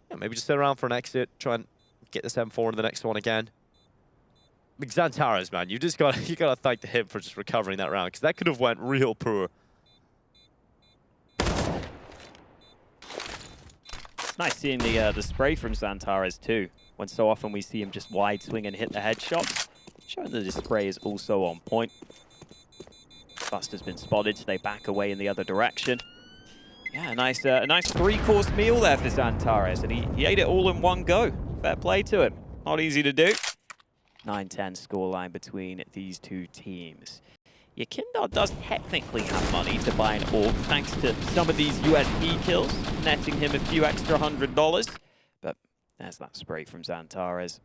yeah, maybe just sit around for an exit, try and get this M4 into the next one again. XANTARES, man, you gotta thank him for just recovering that round, because that could have went real poor. It's nice seeing the spray from XANTARES too, when so often we see him just wide swing and hit the headshots. Showing that the spray is also on point. Buster's been spotted, so they back away in the other direction. Yeah, a nice 3-course meal there for XANTARES, and he ate it all in one go. Fair play to him. Not easy to do. 9-10 scoreline between these two teams. YEKINDAR does technically have money to buy an AWP, thanks to some of these USP kills, netting him a few extra $100. But there's that spray from XANTARES.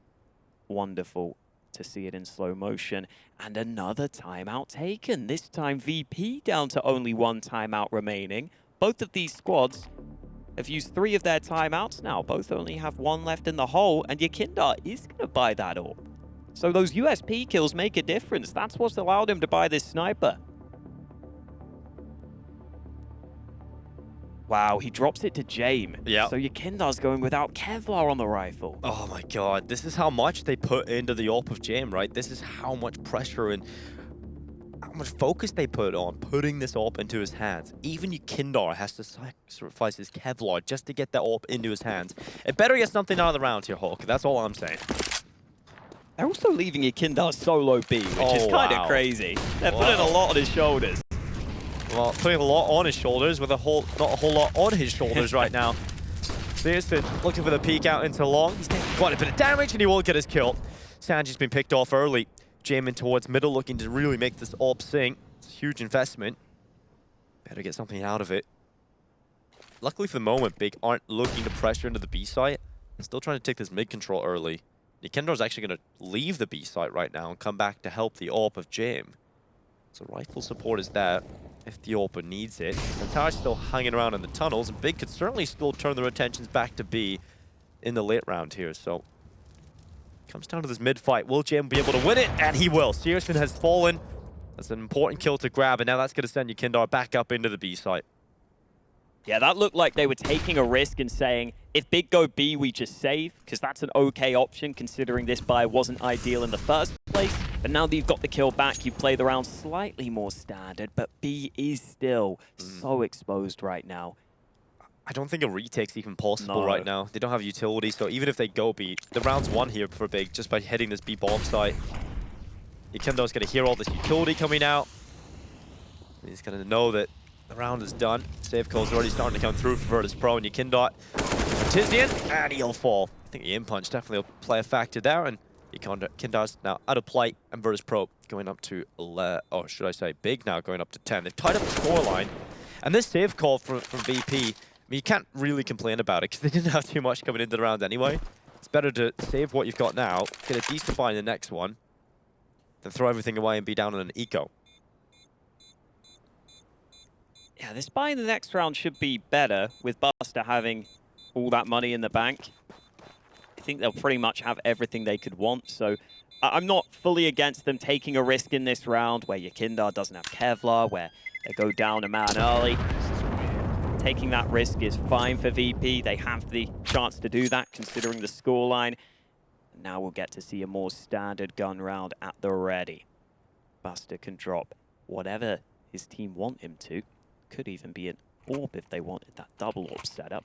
Wonderful to see it in slow motion. And another timeout taken. This time VP down to only 1 timeout remaining. Both of these squads have used 3 of their timeouts now. Both only have 1 left in the hole, and YEKINDAR is going to buy that AWP. So those USP kills make a difference. That's what's allowed him to buy this sniper. Wow, he drops it to Jame. Yeah. So YEKINDAR's going without Kevlar on the rifle. Oh my god, this is how much they put into the AWP of Jame, right? This is how much pressure and how much focus they put on putting this AWP into his hands. Even YEKINDAR has to sacrifice his Kevlar just to get that AWP into his hands. It better get something out of the round here, Hulk. That's all I'm saying. They're also leaving YEKINDAR solo B, which is kind of crazy. They're putting a lot on his shoulders. Well, putting a lot on his shoulders with not a whole lot on his shoulders right now. Searson looking for the peek out into long. He's taking quite a bit of damage and he won't get his kill. Sanji's been picked off early. Jamin towards middle, looking to really make this AWP sing. It's a huge investment. Better get something out of it. Luckily for the moment, Big aren't looking to pressure into the B site. They're still trying to take this mid control early. YEKINDAR's actually going to leave the B site right now and come back to help the AWP of Jame. So rifle support is there if the AWP needs it. XANTARES still hanging around in the tunnels, and Big could certainly still turn their attentions back to B in the late round here. So comes down to this mid fight. Will Jame be able to win it? And he will. Searson has fallen. That's an important kill to grab, and now that's going to send YEKINDAR back up into the B site. Yeah, that looked like they were taking a risk and saying, if Big go B, we just save, because that's an okay option, considering this buy wasn't ideal in the first place. But now that you've got the kill back, you play the round slightly more standard, but B is still so exposed right now. I don't think a retake's even possible right now. They don't have utility, so even if they go B, the round's won here for Big just by hitting this B bomb site. YEKINDAR's going to hear all this utility coming out. He's going to know that the round is done. Save call's already starting to come through for Virtus.pro and YEKINDAR. Tizian, and he'll fall. I think the aim punch definitely will play a factor there, and YEKINDAR's now out of play, and Virtus.pro going up to, Big now going up to 10. They've tied up the scoreline, and this save call from VP, I mean, you can't really complain about it, because they didn't have too much coming into the round anyway. It's better to save what you've got now, get a decent buy in the next one, than throw everything away and be down on an eco. Yeah, this buy in the next round should be better with Buster having all that money in the bank. I think they'll pretty much have everything they could want, so I'm not fully against them taking a risk in this round where YEKINDAR doesn't have Kevlar, where they go down a man early. Taking that risk is fine for VP. They have the chance to do that considering the scoreline. Now we'll get to see a more standard gun round at the ready. Buster can drop whatever his team want him to. Could even be an AWP if they wanted that double AWP setup.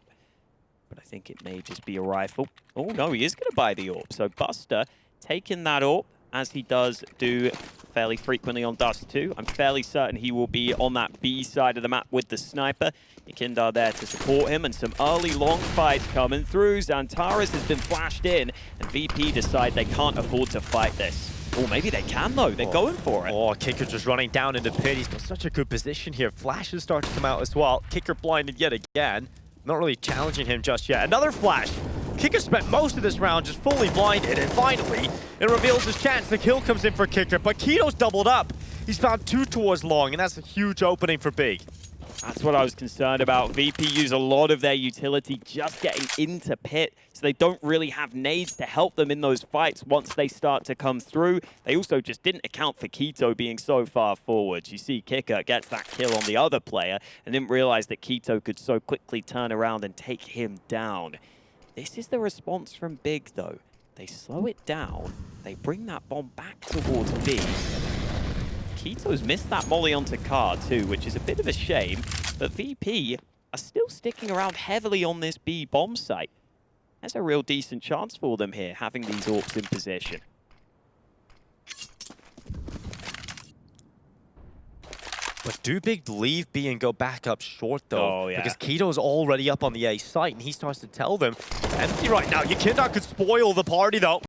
But I think it may just be a rifle. Oh no, he is going to buy the AWP. So Buster taking that AWP, as he does do fairly frequently on Dust2. I'm fairly certain he will be on that B side of the map with the sniper. YEKINDAR there to support him, and some early long fights coming through. XANTARES has been flashed in, and VP decide they can't afford to fight this. Or maybe they can, though. They're going for it. Oh, qikert just running down into pit. He's got such a good position here. Flashes start to come out as well. qikert blinded yet again. Not really challenging him just yet. Another flash. qikert spent most of this round just fully blinded, and finally, it reveals his chance. The kill comes in for qikert, but Keto's doubled up. He's found 2 towards long, and that's a huge opening for Big. That's what I was concerned about. VP use a lot of their utility just getting into pit, so they don't really have nades to help them in those fights once they start to come through. They also just didn't account for qikert being so far forward. You see qikert gets that kill on the other player and didn't realize that qikert could so quickly turn around and take him down. This is the response from Big, though. They slow it down. They bring that bomb back towards B. qikert missed that molly onto Car too, which is a bit of a shame, but VP are still sticking around heavily on this B bomb site. There's a real decent chance for them here, having these AWPs in position. But do Big leave B and go back up short, though? Oh, yeah. Because qikert already up on the A site, and he starts to tell them, empty right now. YEKINDAR could spoil the party, though.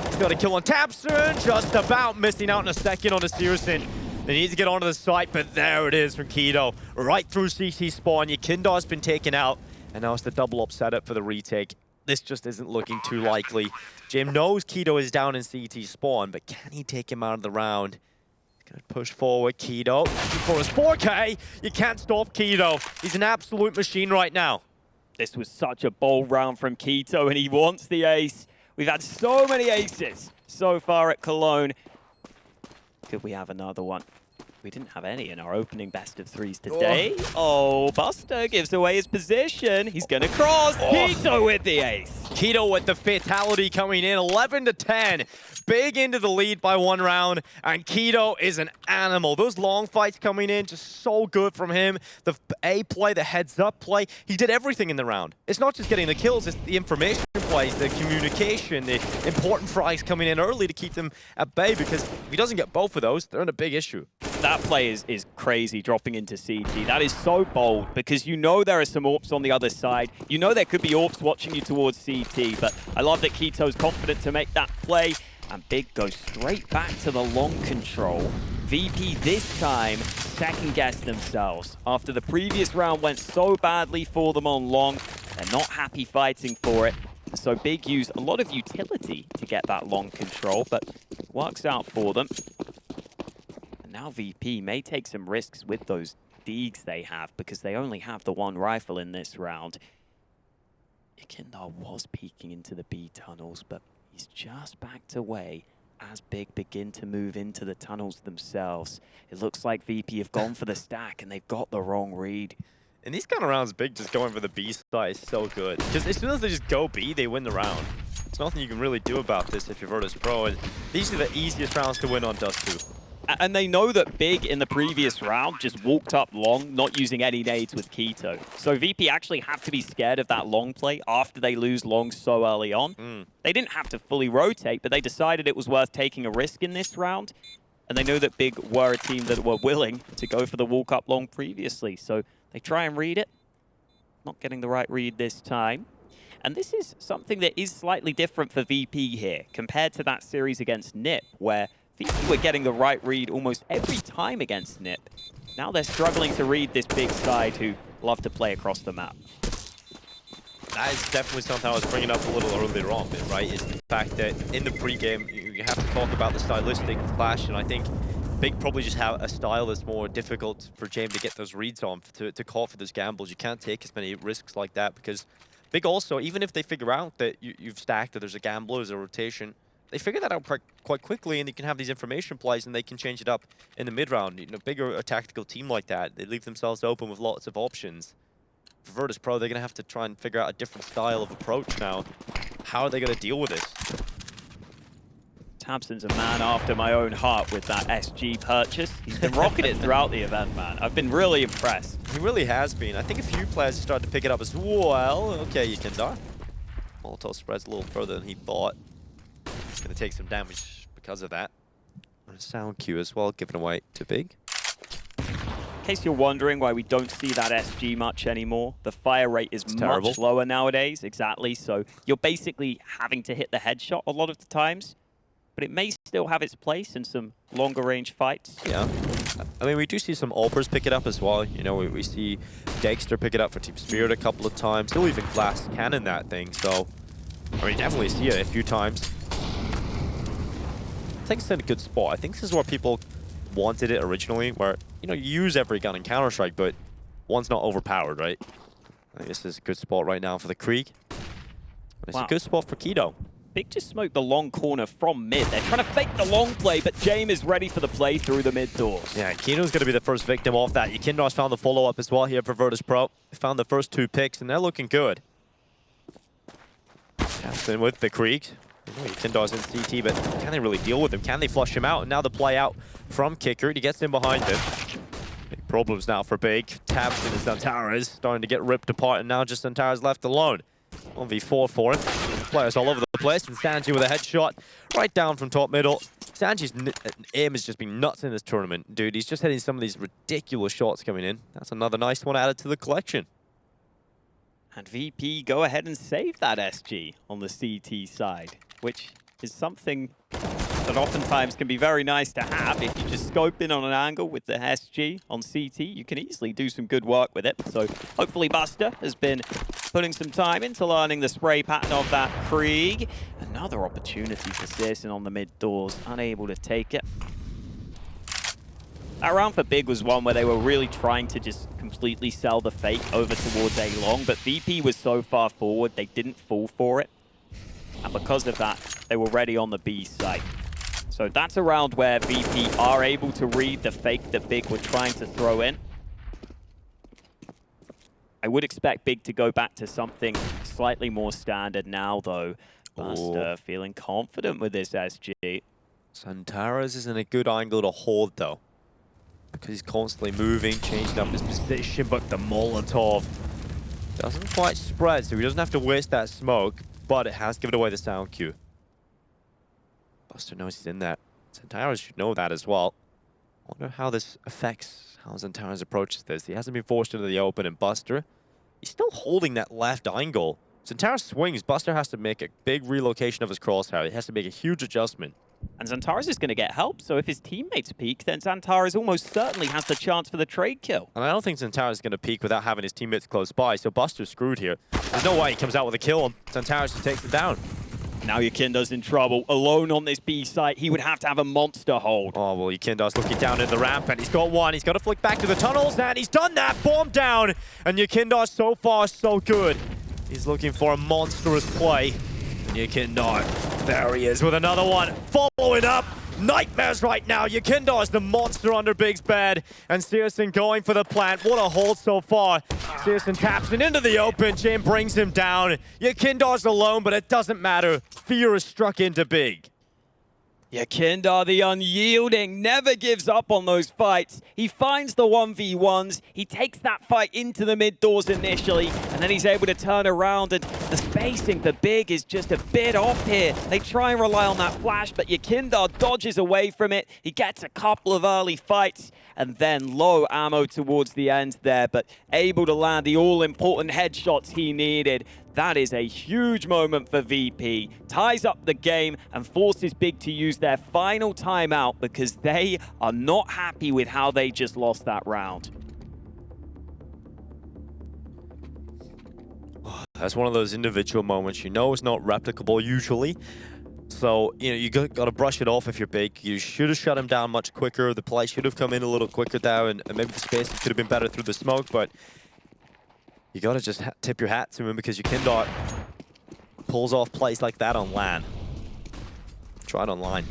He's got a kill on Tapson, just about missing out in a second on a Searson. They need to get onto the site, but there it is from qikert. Right through CT spawn. YEKINDAR's been taken out, and now it's the double up setup for the retake. This just isn't looking too likely. Jame knows qikert is down in CT spawn, but can he take him out of the round? Gonna push forward, qikert. For his 4K, you can't stop qikert. He's an absolute machine right now. This was such a bold round from qikert, and he wants the ace. We've had so many aces so far at Cologne. Could we have another one? We didn't have any in our opening best of threes today. Oh, Buster gives away his position. He's gonna cross. qikert with the ace. qikert with the fatality coming in, 11-10. Big into the lead by one round, and qikert is an animal. Those long fights coming in, just so good from him. The A play, the heads-up play, he did everything in the round. It's not just getting the kills, it's the information plays, the communication, the important frags coming in early to keep them at bay, because if he doesn't get both of those, they're in a big issue. That play is crazy, dropping into CT. That is so bold, because you know there are some AWPs on the other side. You know there could be AWPs watching you towards CT, but I love that qikert is confident to make that play. And Big goes straight back to the long control. VP this time second-guessed themselves. After the previous round went so badly for them on long, they're not happy fighting for it. So Big used a lot of utility to get that long control, but it works out for them. And now VP may take some risks with those Deegs they have, because they only have the one rifle in this round. YEKINDAR was peeking into the B tunnels, but he's just backed away as Big begin to move into the tunnels themselves. It looks like VP have gone for the stack, and they've got the wrong read. In these kind of rounds, Big just going for the B side is so good. Because as soon as they just go B, they win the round. There's nothing you can really do about this if you're Virtus.pro, and these are the easiest rounds to win on Dust2. And they know that Big in the previous round just walked up long, not using any nades with qikert. So VP actually have to be scared of that long play after they lose long so early on. They didn't have to fully rotate, but they decided it was worth taking a risk in this round. And they know that Big were a team that were willing to go for the walk up long previously. So they try and read it. Not getting the right read this time. And this is something that is slightly different for VP here, compared to that series against NIP, where VP were getting the right read almost every time against NIP. Now they're struggling to read this Big side who love to play across the map. That is definitely something I was bringing up a little earlier on, right? Is the fact that in the pregame, you have to talk about the stylistic clash, and I think Big probably just have a style that's more difficult for Jame to get those reads on, to call for those gambles. You can't take as many risks like that, because Big also, even if they figure out that you've stacked, that there's a gamble, there's a rotation, they figure that out quite quickly, and you can have these information plays, and they can change it up in the mid-round. You know, Big are a tactical team like that. They leave themselves open with lots of options. For Virtus.pro, they're going to have to try and figure out a different style of approach now. How are they going to deal with this? Tabson's a man after my own heart with that SG purchase. He's been rocking it throughout the event, man. I've been really impressed. He really has been. I think a few players have started to pick it up as well. Okay, YEKINDAR. Molotov spreads a little further than he thought. He's going to take some damage because of that. A sound cue as well, given away to Big. In case you're wondering why we don't see that SG much anymore, the fire rate is much lower nowadays, exactly. So you're basically having to hit the headshot a lot of the times, but it may still have its place in some longer range fights. Yeah. I mean, we do see some AWPers pick it up as well. You know, we see Dexter pick it up for Team Spirit a couple of times. He'll even glass cannon that thing, so I mean, definitely see it a few times. I think it's in a good spot. I think this is where people wanted it originally, where, you know, you use every gun in Counter-Strike, but one's not overpowered, right? I think this is a good spot right now for the Krieg. But it's a good spot for Keto. Big just smoked the long corner from mid. They're trying to fake the long play, but Jame is ready for the play through the mid doors. Yeah, Kino's going to be the first victim of that. YEKINDAR's found the follow-up as well here for Virtus.pro. They found the first 2 picks, and they're looking good. Captain with the Krieg. YEKINDAR's in CT, but can they really deal with him? Can they flush him out? And now the play out from qikert. He gets in behind him. Big problems now for Big. Tabs in his XANTARES, starting to get ripped apart, and now just XANTARES left alone. 1v4 for him. Players all over the place, and Sanji with a headshot right down from top middle. Sanji's aim has just been nuts in this tournament. Dude, he's just hitting some of these ridiculous shots coming in. That's another nice one added to the collection. And VP go ahead and save that SG on the CT side, which is something that oftentimes can be very nice to have. If you just scope in on an angle with the SG on CT, you can easily do some good work with it. So hopefully Buster has been putting some time into learning the spray pattern of that Krieg. Another opportunity for Searson on the mid doors, unable to take it. That round for Big was one where they were really trying to just completely sell the fake over towards A long, but VP was so far forward, they didn't fall for it. And because of that, they were ready on the B site. So that's a round where VP are able to read the fake that Big were trying to throw in. I would expect Big to go back to something slightly more standard now, though. Buster feeling confident with this SG. XANTARES is in a good angle to hold, though, because he's constantly moving, changing up his position, but the Molotov doesn't quite spread, so he doesn't have to waste that smoke, but it has given away the sound cue. Buster knows he's in there. XANTARES should know that as well. I wonder how this affects how XANTARES approaches this. He hasn't been forced into the open, and Buster, he's still holding that left angle. XANTARES swings, Buster has to make a big relocation of his crosshair. He has to make a huge adjustment. And XANTARES is going to get help, so if his teammates peek, then XANTARES almost certainly has the chance for the trade kill. And I don't think XANTARES is going to peek without having his teammates close by, so Buster's screwed here. There's no way he comes out with a kill, and XANTARES just takes him down. Now YEKINDAR's in trouble, alone on this B site. He would have to have a monster hold. Oh, well, YEKINDAR's looking down in the ramp, and he's got one. He's got to flick back to the tunnels, and he's done that. Bomb down, and YEKINDAR so far so good. He's looking for a monstrous play. And YEKINDAR, there he is with another one. Following up. Nightmares right now. YEKINDAR's the monster under Big's bed. And Searson going for the plant. What a hold so far. Searson taps it into the open. Jame brings him down. YEKINDAR's alone, but it doesn't matter. Fear is struck into Big. YEKINDAR, the unyielding, never gives up on those fights. He finds the 1v1s, he takes that fight into the mid doors initially, and then he's able to turn around, and the spacing for Big is just a bit off here. They try and rely on that flash, but YEKINDAR dodges away from it. He gets a couple of early fights, and then low ammo towards the end there, but able to land the all-important headshots he needed. That is a huge moment for VP. Ties up the game and forces Big to use their final timeout because they are not happy with how they just lost that round. That's one of those individual moments you know is not replicable usually. So, you know, you got to brush it off if you're Big. You should have shut him down much quicker. The play should have come in a little quicker there, and maybe the spacing could have been better through the smoke, but you got to just tip your hat to him because YEKINDAR pulls off plays like that on LAN. Try it online.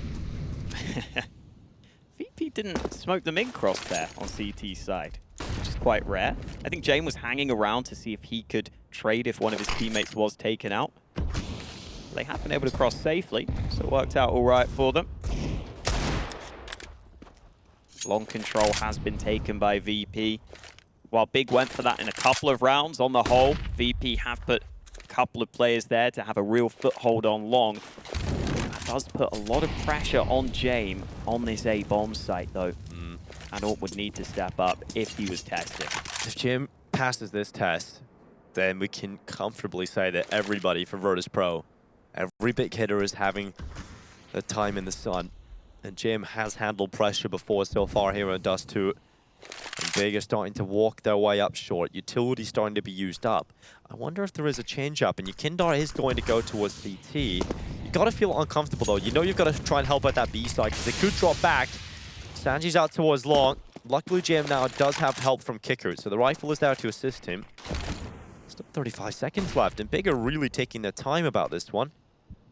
VP didn't smoke the mid-cross there on CT side, which is quite rare. I think Jame was hanging around to see if he could trade if one of his teammates was taken out. They have been able to cross safely, so it worked out all right for them. Long control has been taken by VP. While Big went for that in a couple of rounds, on the whole, VP have put a couple of players there to have a real foothold on long. That does put a lot of pressure on Jame on this A-bomb site, though. And Orp would need to step up if he was tested. If Jame passes this test, then we can comfortably say that everybody for Virtus.pro, every big hitter is having the time in the sun. And Jame has handled pressure before so far here on Dust2. And Big are starting to walk their way up short. Utility starting to be used up. I wonder if there is a change-up, and YEKINDAR is going to go towards CT. You got to feel uncomfortable, though. You know you've got to try and help out that B side, because they could drop back. Sanji's out towards long. Luckily, Jame now does have help from qikert, so the rifle is there to assist him. Still 35 seconds left, and Big are really taking their time about this one.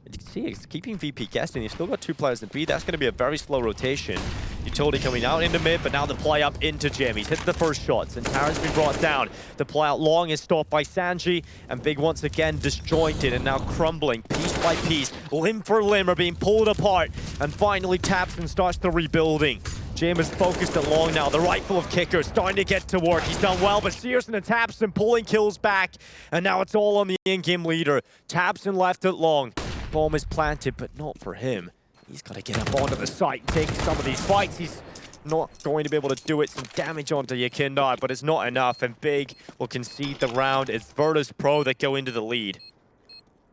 And you can see it's keeping VP guessing. He's still got 2 players in B. That's going to be a very slow rotation. Utility coming out into mid, but now the play up into Jame. He's hit the first shot. XANTARES been brought down. The play out long is stopped by Sanji, and Big once again disjointed and now crumbling piece by piece. Limb for limb are being pulled apart, and finally tabseN starts the rebuilding. Jame is focused at long now. The rifle of qikert starting to get to work. He's done well, but searsAN and tabseN pulling kills back, and now it's all on the in-game leader. tabseN left at long. Bomb is planted, but not for him. He's got to get up onto the site and take some of these fights. He's not going to be able to do it. Some damage onto YEKINDAR, but it's not enough, and Big will concede the round. It's Virtus.pro that go into the lead.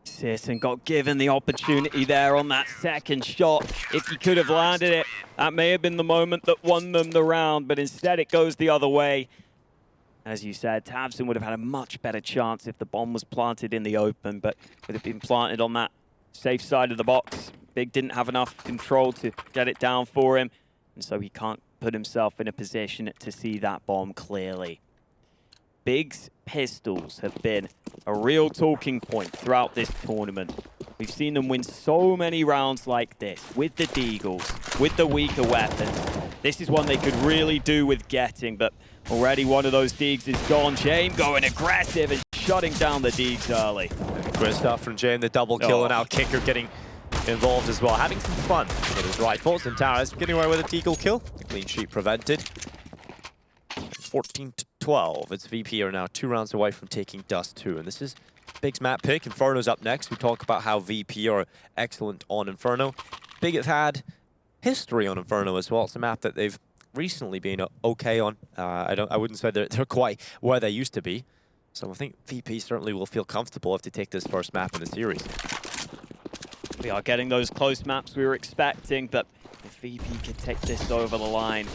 searsAN got given the opportunity there on that second shot. If he could have landed it, that may have been the moment that won them the round, but instead it goes the other way. As you said, tabseN would have had a much better chance if the bomb was planted in the open, but would have been planted on that safe side of the box. Big didn't have enough control to get it down for him, and so he can't put himself in a position to see that bomb clearly. Big's pistols have been a real talking point throughout this tournament. We've seen them win so many rounds like this, with the Deagles, with the weaker weapons. This is one they could really do with getting, but already one of those Deags is gone. Jame going aggressive and shutting down the Deags early. Great stuff from Jame, the double kill, and now qikert getting involved as well. Having some fun with his rifles, and XANTARES getting away with a deagle kill. The clean sheet prevented. 14-12. It's VP are now 2 rounds away from taking Dust2, and this is Big's map pick. Inferno's up next. We talk about how VP are excellent on Inferno. Big have had history on Inferno as well. It's a map that they've recently been okay on. I wouldn't say they're quite where they used to be. So I think VP certainly will feel comfortable if they take this first map in the series. We are getting those close maps we were expecting, but if VP could take this over the line,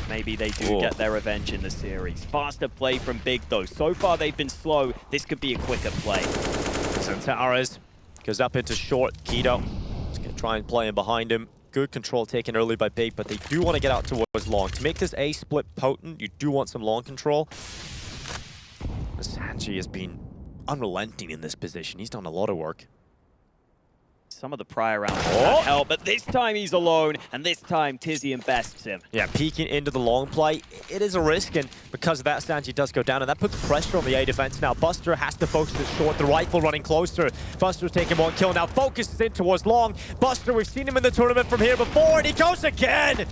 maybe they do get their revenge in the series. Faster play from Big, though. So far, they've been slow. This could be a quicker play. XANTARES goes up into short. Kido is going to try and play in behind him. Good control taken early by Big, but they do want to get out towards long. To make this A split potent, you do want some long control. Sanji has been unrelenting in this position. He's done a lot of work. Some of the prior rounds can't help, but this time he's alone, and this time Tizian bests him. Yeah, peeking into the long play, it is a risk, and because of that, Sanji does go down, and that puts pressure on the A defense. Now, Buster has to focus it short, the rifle running closer. Buster's taking 1 kill, now focuses in towards long. Buster, we've seen him in the tournament from here before, and he goes again!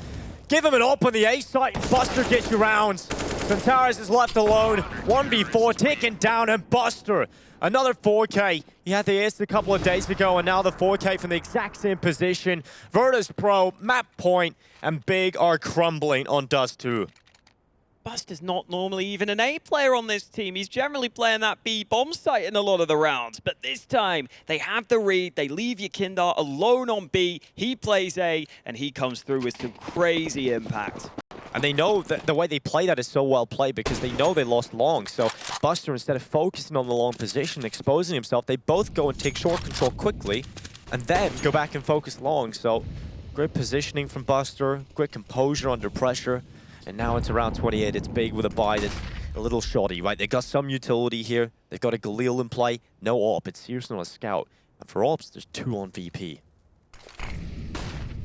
Give him an up on the A site, and Buster gets you rounds. XANTARES is left alone, 1v4, taken down, and Buster, another 4K. He had the ace a couple of days ago, and now the 4K from the exact same position. Virtus.pro, map point, and Big are crumbling on Dust2. Buster's not normally even an A player on this team. He's generally playing that B bomb site in a lot of the rounds. But this time, they have the read. They leave YEKINDAR alone on B. He plays A, and he comes through with some crazy impact. And they know that the way they play that is so well played because they know they lost long. So Buster, instead of focusing on the long position, exposing himself, they both go and take short control quickly and then go back and focus long. So great positioning from Buster, great composure under pressure. And now it's around 28. It's Big with a buy that's a little shoddy, right? They've got some utility here. They've got a Galil in play. No AWP. It's searsAN on a scout. And for AWPs, there's 2 on VP.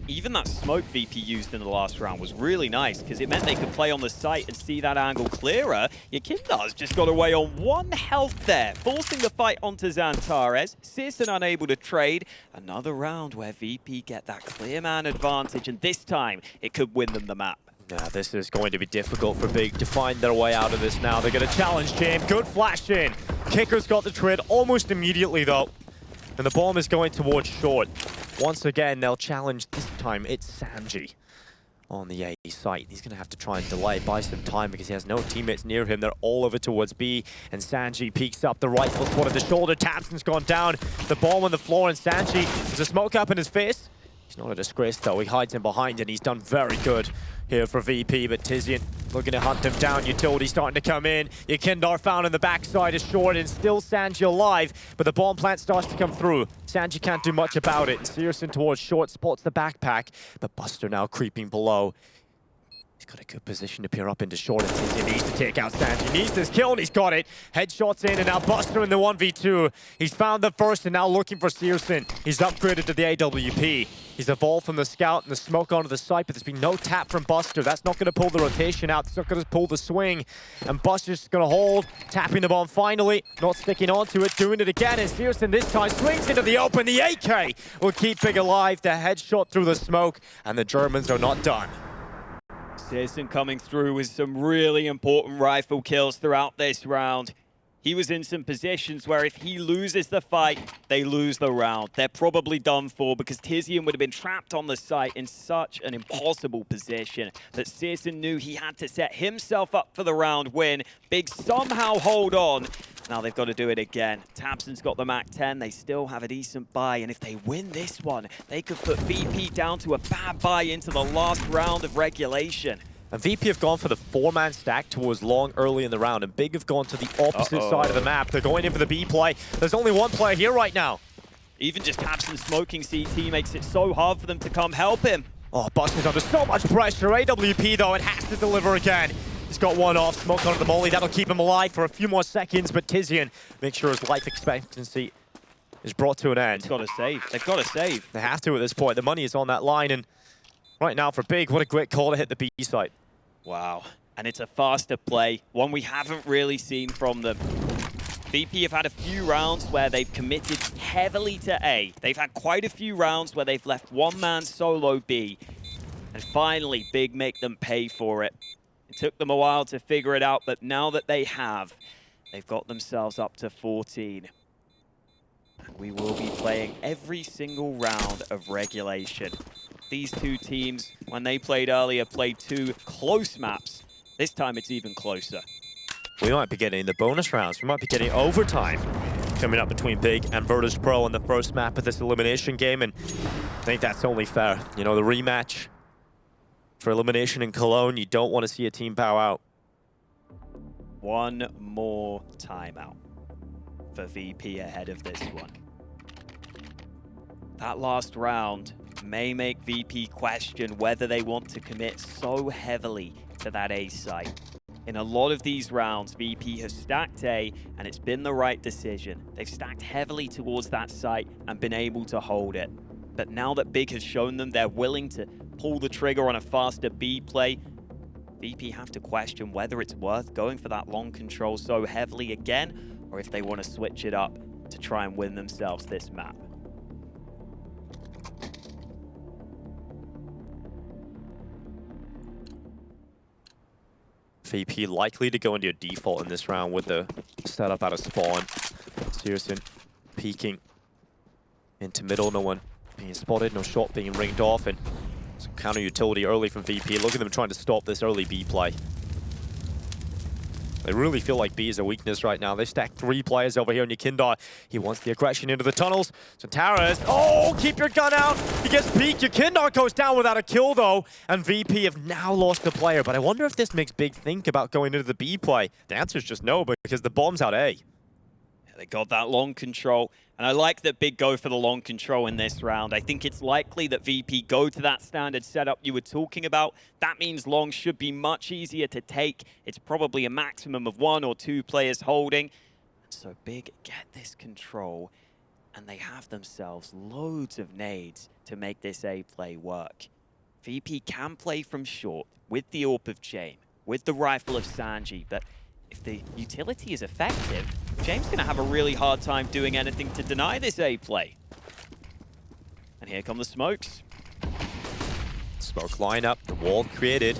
Even that smoke VP used in the last round was really nice because it meant they could play on the site and see that angle clearer. YEKINDAR's just got away on 1 health there, forcing the fight onto XANTARES. searsAN unable to trade. Another round where VP get that clear man advantage, and this time it could win them the map. Now, this is going to be difficult for Big to find their way out of this now. They're going to challenge Jame. Good flash in. qikert got the trade almost immediately, though. And the bomb is going towards short. Once again, they'll challenge. This time, it's Sanji on the A site. He's going to have to try and delay, buy some time because he has no teammates near him. They're all over towards B. And Sanji peeks up. The rifle spot at the shoulder. tabseN's gone down. The bomb on the floor, and Sanji, there's a smoke up in his face. He's not a disgrace, though. He hides in behind, and he's done very good here for VP, but Tizian looking to hunt him down. Utility starting to come in. YEKINDAR found in the backside is short, and still Sanji alive, but the bomb plant starts to come through. Sanji can't do much about it. searsAN towards short, spots the backpack, but Buster now creeping below. He's got a good position to peer up into short. He needs to take out Sanji. He needs this kill, and he's got it. Headshots in, and now Buster in the 1v2. He's found the first, and now looking for Searson. He's upgraded to the AWP. He's evolved from the scout and the smoke onto the site, but there's been no tap from Buster. That's not going to pull the rotation out. It's not going to pull the swing. And Buster's going to hold, tapping the bomb finally, not sticking onto it, doing it again. And Searson this time swings into the open. The AK will keep Big alive. The headshot through the smoke, and the Germans are not done. Searson coming through with some really important rifle kills throughout this round. He was in some positions where if he loses the fight, they lose the round. They're probably done for because Tizian would have been trapped on the site in such an impossible position that Searson knew he had to set himself up for the round win. Big somehow hold on. Now they've got to do it again. tabseN's got the MAC-10. They still have a decent buy, and if they win this one, they could put VP down to a bad buy into the last round of regulation. And VP have gone for the 4-man stack towards long early in the round, and Big have gone to the opposite side of the map. They're going in for the B play. There's only one player here right now. Even just tabseN smoking CT makes it so hard for them to come help him. Oh, Buster's under so much pressure. AWP, though, it has to deliver again. He's got one off, smoke onto the molly. That'll keep him alive for a few more seconds, but Tizian makes sure his life expectancy is brought to an end. They've got to save. They've got to save. They have to at this point. The money is on that line, and right now for Big, what a great call to hit the B site. Wow. And it's a faster play, one we haven't really seen from them. VP have had a few rounds where they've committed heavily to A. They've had quite a few rounds where they've left one-man solo B. And finally, Big make them pay for it. It took them a while to figure it out, but now that they have, they've got themselves up to 14. And we will be playing every single round of regulation. These two teams, when they played earlier, played two close maps. This time it's even closer. We might be getting the bonus rounds. We might be getting overtime coming up between Big and Virtus.pro on the first map of this elimination game, and I think that's only fair. You know, the rematch for elimination in Cologne, you don't want to see a team bow out. One more timeout for VP ahead of this one. That last round may make VP question whether they want to commit so heavily to that A site. In a lot of these rounds, VP has stacked A, and it's been the right decision. They've stacked heavily towards that site and been able to hold it. But now that Big has shown them they're willing to pull the trigger on a faster B play, VP have to question whether it's worth going for that long control so heavily again, or if they want to switch it up to try and win themselves this map. VP likely to go into your default in this round with the setup out of spawn. Searson peeking into middle, no one being spotted, no shot being ringed off, and some counter utility early from VP. Look at them trying to stop this early B play. They really feel like B is a weakness right now. They stacked 3 players over here in YEKINDAR. He wants the aggression into the tunnels. XANTARES, oh, keep your gun out. He gets peeked. YEKINDAR goes down without a kill, though. And VP have now lost a player. But I wonder if this makes Big think about going into the B play. The answer is just no, because the bomb's out A. They got that long control, and I like that Big go for the long control in this round. I think it's likely that VP go to that standard setup you were talking about. That means long should be much easier to take. It's probably a maximum of 1 or 2 players holding. So Big get this control, and they have themselves loads of nades to make this A play work. VP can play from short with the AWP of Jame, with the rifle of Sanji, but if the utility is effective, Jame's going to have a really hard time doing anything to deny this A play. And here come the smokes. Smoke lineup, the wall created.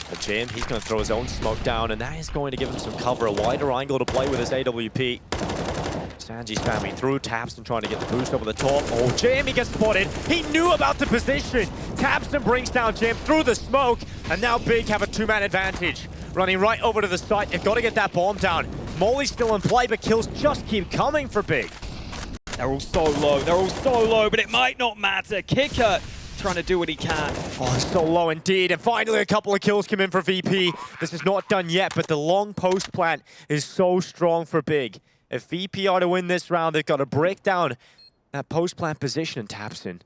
But Jame, he's going to throw his own smoke down, and that is going to give him some cover, a wider angle to play with his AWP. Sanji spamming through, tabseN trying to get the boost over the top. Oh, Jame, he gets spotted. He knew about the position. tabseN brings down Jame through the smoke, and now Big have a 2-man advantage. Running right over to the site. They've got to get that bomb down. Molly's still in play, but kills just keep coming for Big. They're all so low. They're all so low, but it might not matter. qikert trying to do what he can. Oh, it's so low indeed. And finally, a couple of kills come in for VP. This is not done yet, but the long post plant is so strong for Big. If VP are to win this round, they've got to break down that post plant position in tabseN.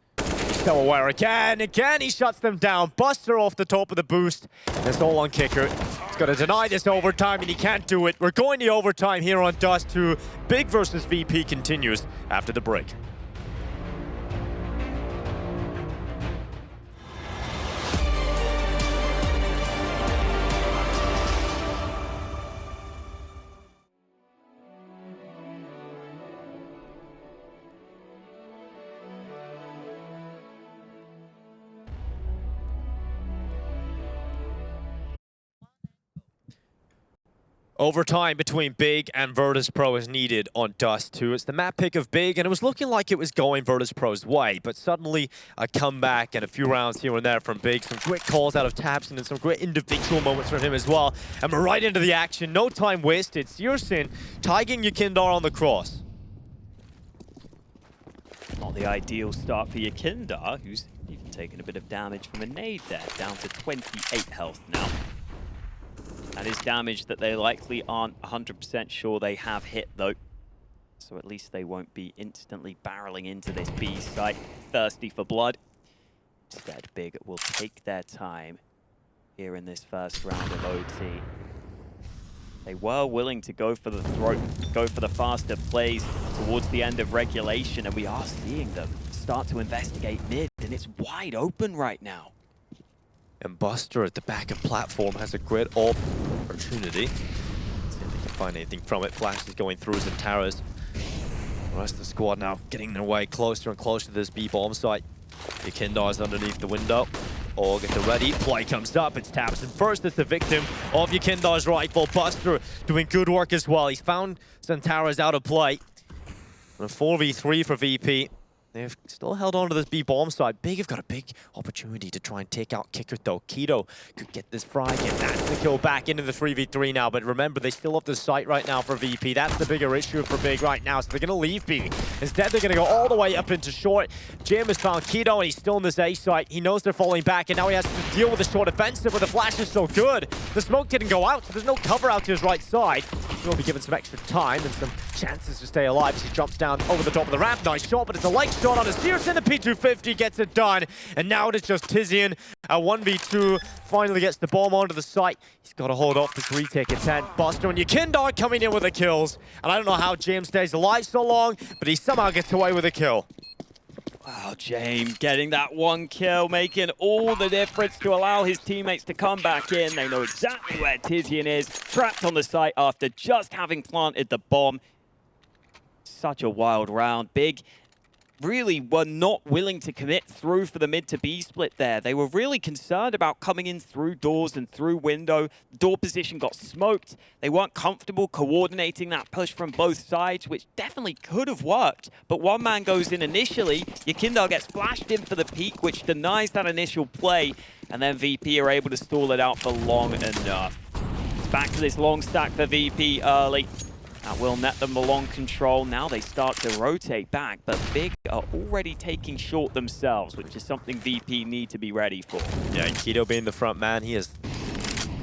so aware again. Again, he shuts them down. Buster off the top of the boost. And it's all on qikert. He's got to deny this overtime, and he can't do it. We're going to overtime here on Dust2. Big versus VP continues after the break. Overtime between Big and Virtus.pro is needed on Dust2. It's the map pick of Big, and it was looking like it was going Virtus.pro's way, but suddenly a comeback and a few rounds here and there from Big. Some great calls out of Tabson and some great individual moments from him as well. And we're right into the action. No time wasted. Searson tagging YEKINDAR on the cross. Not the ideal start for YEKINDAR, who's even taken a bit of damage from a nade there, down to 28 health now. That is damage that they likely aren't 100% sure they have hit, though. So at least they won't be instantly barreling into this B site, thirsty for blood. Instead, Big will take their time here in this first round of OT. They were willing to go for the throat, go for the faster plays towards the end of regulation, and we are seeing them start to investigate mid, and it's wide open right now. And Buster at the back of platform has a great opportunity. See if they can find anything from it. Flash is going through XANTARES. The rest of the squad now getting their way closer and closer to this B bomb site. YEKINDAR is underneath the window. All get ready. Play comes up. It's Tabson first as the victim of YEKINDAR's rifle. Buster doing good work as well. He's found XANTARES out of play. And a 4v3 for VP. They've still held on to this B bomb side. Big have got a big opportunity to try and take out qikert though. Keto could get this frag in. That's the kill back into the 3v3 now. But remember, they still have the site right now for VP. That's the bigger issue for Big right now. So they're going to leave B. Instead, they're going to go all the way up into short. Jame has found Keto, and he's still in this A site. He knows they're falling back, and now he has to deal with the short offensive, but the flash is so good. The smoke didn't go out, so there's no cover out to his right side. He'll be given some extra time and some chances to stay alive as he jumps down over the top of the ramp. Nice shot, but it's a light shot on a Searson. The P250 gets it done. And now it's just Tizian. A 1v2 finally gets the bomb onto the site. He's got to hold off this retake attempt. Buster and YEKINDAR coming in with the kills. And I don't know how James stays alive so long, but he somehow gets away with a kill. Wow, Jame getting that one kill, making all the difference to allow his teammates to come back in. They know exactly where Tizian is, trapped on the site after just having planted the bomb. Such a wild round. Big really were not willing to commit through for the mid to B split there. They were really concerned about coming in through doors and through window. Door position got smoked. They weren't comfortable coordinating that push from both sides, which definitely could have worked. But one man goes in initially. YEKINDAR gets flashed in for the peak, which denies that initial play. And then VP are able to stall it out for long enough. It's back to this long stack for VP early. That will net them a long control. Now they start to rotate back, but Big are already taking short themselves, which is something VP need to be ready for. Yeah, and Keto being the front man, he has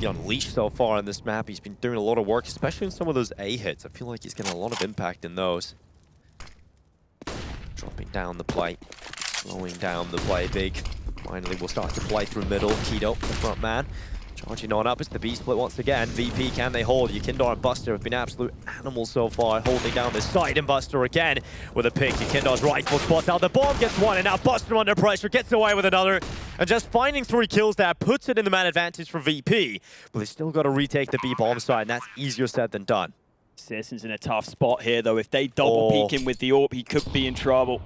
unleashed so far on this map. He's been doing a lot of work, especially in some of those A hits. I feel like he's getting a lot of impact in those. Dropping down the play, slowing down the play. Big finally will start to play through middle. Keto, the front man. Charging on up, it's the B split once again. VP, can they hold? YEKINDAR and Buster have been absolute animals so far, holding down this side, and Buster again with a pick. YEKINDAR's rifle spots out, the bomb gets one, and now Buster under pressure, gets away with another. And just finding 3 kills there puts it in the man advantage for VP. But they still got to retake the B bomb side, and that's easier said than done. Searson's in a tough spot here, though. If they double peek him with the AWP, he could be in trouble.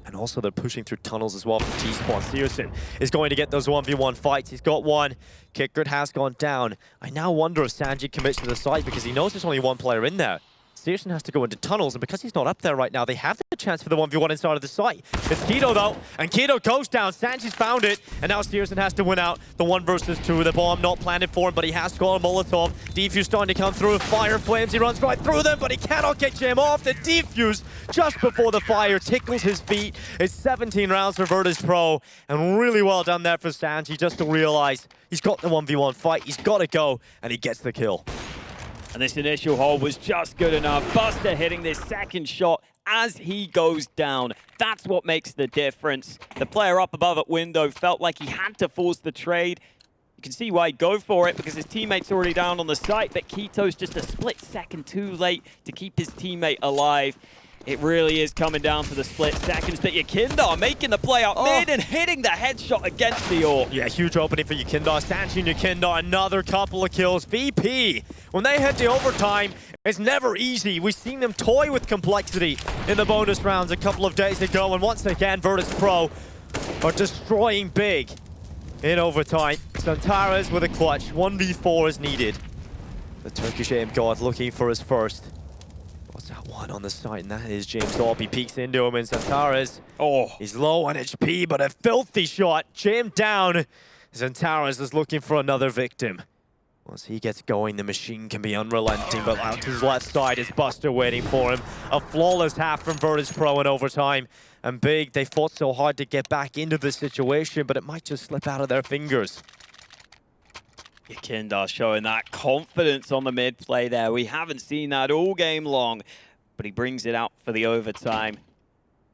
And also they're pushing through tunnels as well from T-Spawn. Searson is going to get those 1v1 fights. He's got one. qikert has gone down. I now wonder if Sanji commits to the site because he knows there's only one player in there. Searson has to go into tunnels, and because he's not up there right now, they have the chance for the 1v1 inside of the site. It's Keto though, and Keto goes down. Sanji's found it, and now Searson has to win out the 1 versus 2. The bomb not planted for him, but he has got a Molotov. Defuse starting to come through. Fire flames, he runs right through them, but he cannot get Jame off. The defuse just before the fire tickles his feet. It's 17 rounds for Virtus.pro, and really well done there for Sanji just to realize he's got the 1v1 fight. He's got to go, and he gets the kill. And this initial hold was just good enough. Buster hitting this second shot as he goes down. That's what makes the difference. The player up above at window felt like he had to force the trade. You can see why he'd go for it because his teammate's already down on the site, but Kito's just a split second too late to keep his teammate alive. It really is coming down to the split seconds, but YEKINDAR making the play up mid and hitting the headshot against the AWP. Yeah, huge opening for YEKINDAR. Sanchi and YEKINDAR, another couple of kills. VP, when they head to overtime, it's never easy. We've seen them toy with complexity in the bonus rounds a couple of days ago, and once again, Virtus.pro are destroying big in overtime. XANTARES with a clutch. 1v4 is needed. The Turkish aim god looking for his first. What's that one on the side? And that is James Orb. He peeks into him, and XANTARES. He's low on HP, but a filthy shot. Jame down. XANTARES is looking for another victim. Once he gets going, the machine can be unrelenting, but out to his left side is Buster waiting for him. A flawless half from Virtus.pro in overtime. And big, they fought so hard to get back into the situation, but it might just slip out of their fingers. YEKINDAR showing that confidence on the mid play there. We haven't seen that all game long, but he brings it out for the overtime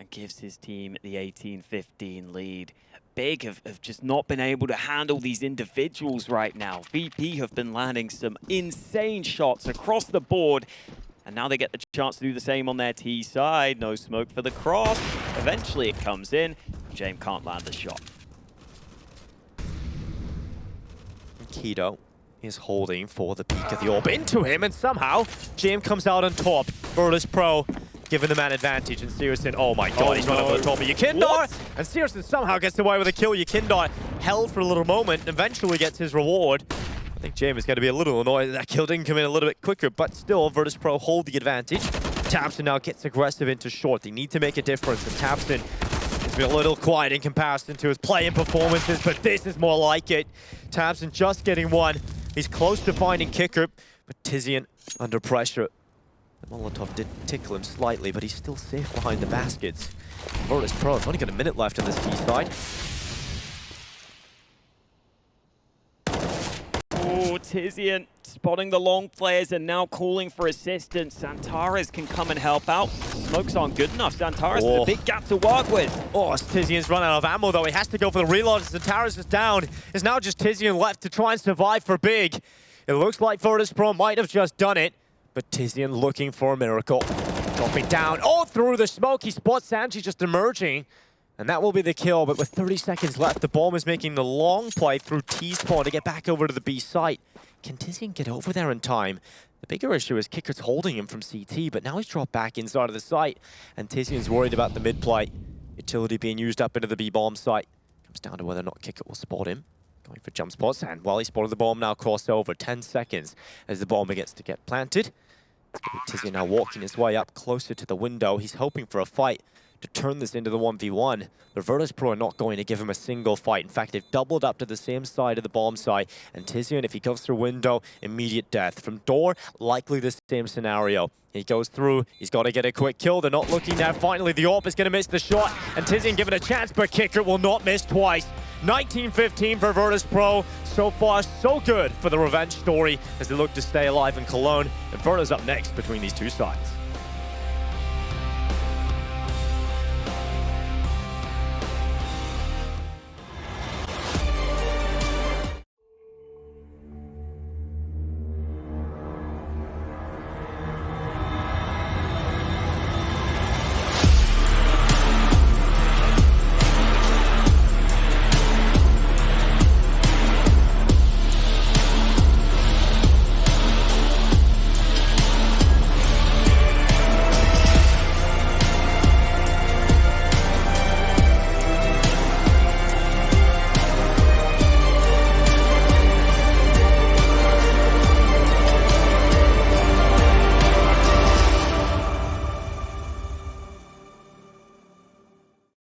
and gives his team the 18-15 lead. Big have just not been able to handle these individuals right now. VP have been landing some insane shots across the board, and now they get the chance to do the same on their T side. No smoke for the cross. Eventually it comes in. Jame can't land the shot. Kito is holding for the peak of the orb into him, and somehow Jame comes out on top. Virtus.pro giving the man advantage, and Searson, oh my god, he's running over the top of YEKINDAR, and Searson somehow gets away with a kill. YEKINDAR held for a little moment, and eventually gets his reward. I think Jame is going to be a little annoyed that that kill didn't come in a little bit quicker, but still, Virtus.pro hold the advantage. tabseN now gets aggressive into short. They need to make a difference, and tabseN has been a little quiet in comparison to his play and performances, but this is more like it. tabseN just getting one. He's close to finding qikert, but Tizian under pressure. The Molotov did tickle him slightly, but he's still safe behind the baskets. Virtus.pro have only got a minute left on this T side. Oh, Tizian spotting the long players and now calling for assistance. XANTARES can come and help out. Smokes aren't good enough. XANTARES with a big gap to work with. Oh, Tizian's run out of ammo, though. He has to go for the reload. XANTARES is down. It's now just Tizian left to try and survive for big. It looks like Virtus.pro might have just done it, but Tizian looking for a miracle. Dropping down. Oh, through the smoke. He spots Sanji just emerging. And that will be the kill, but with 30 seconds left, the bomb is making the long play through T-spawn to get back over to the B site. Can Tizian get over there in time? The bigger issue is qikert's holding him from CT, but now he's dropped back inside of the site, and Tizian's worried about the mid play. Utility being used up into the B bomb site. Comes down to whether or not qikert will spot him. Going for jump spots, and while he spotted the bomb, now cross over. 10 seconds as the bomb begins to get planted. Tizian now walking his way up closer to the window. He's hoping for a fight to turn this into the 1v1. The Virtus.pro are not going to give him a single fight. In fact, they've doubled up to the same side of the bomb site. And Tizian, if he goes through window, immediate death. From door, likely the same scenario. He goes through, he's got to get a quick kill. They're not looking now. Finally, the AWP is going to miss the shot. And Tizian given a chance, but qikert will not miss twice. 19-15 for Virtus.pro. So far, so good for the revenge story as they look to stay alive in Cologne. And Virtus up next between these two sides.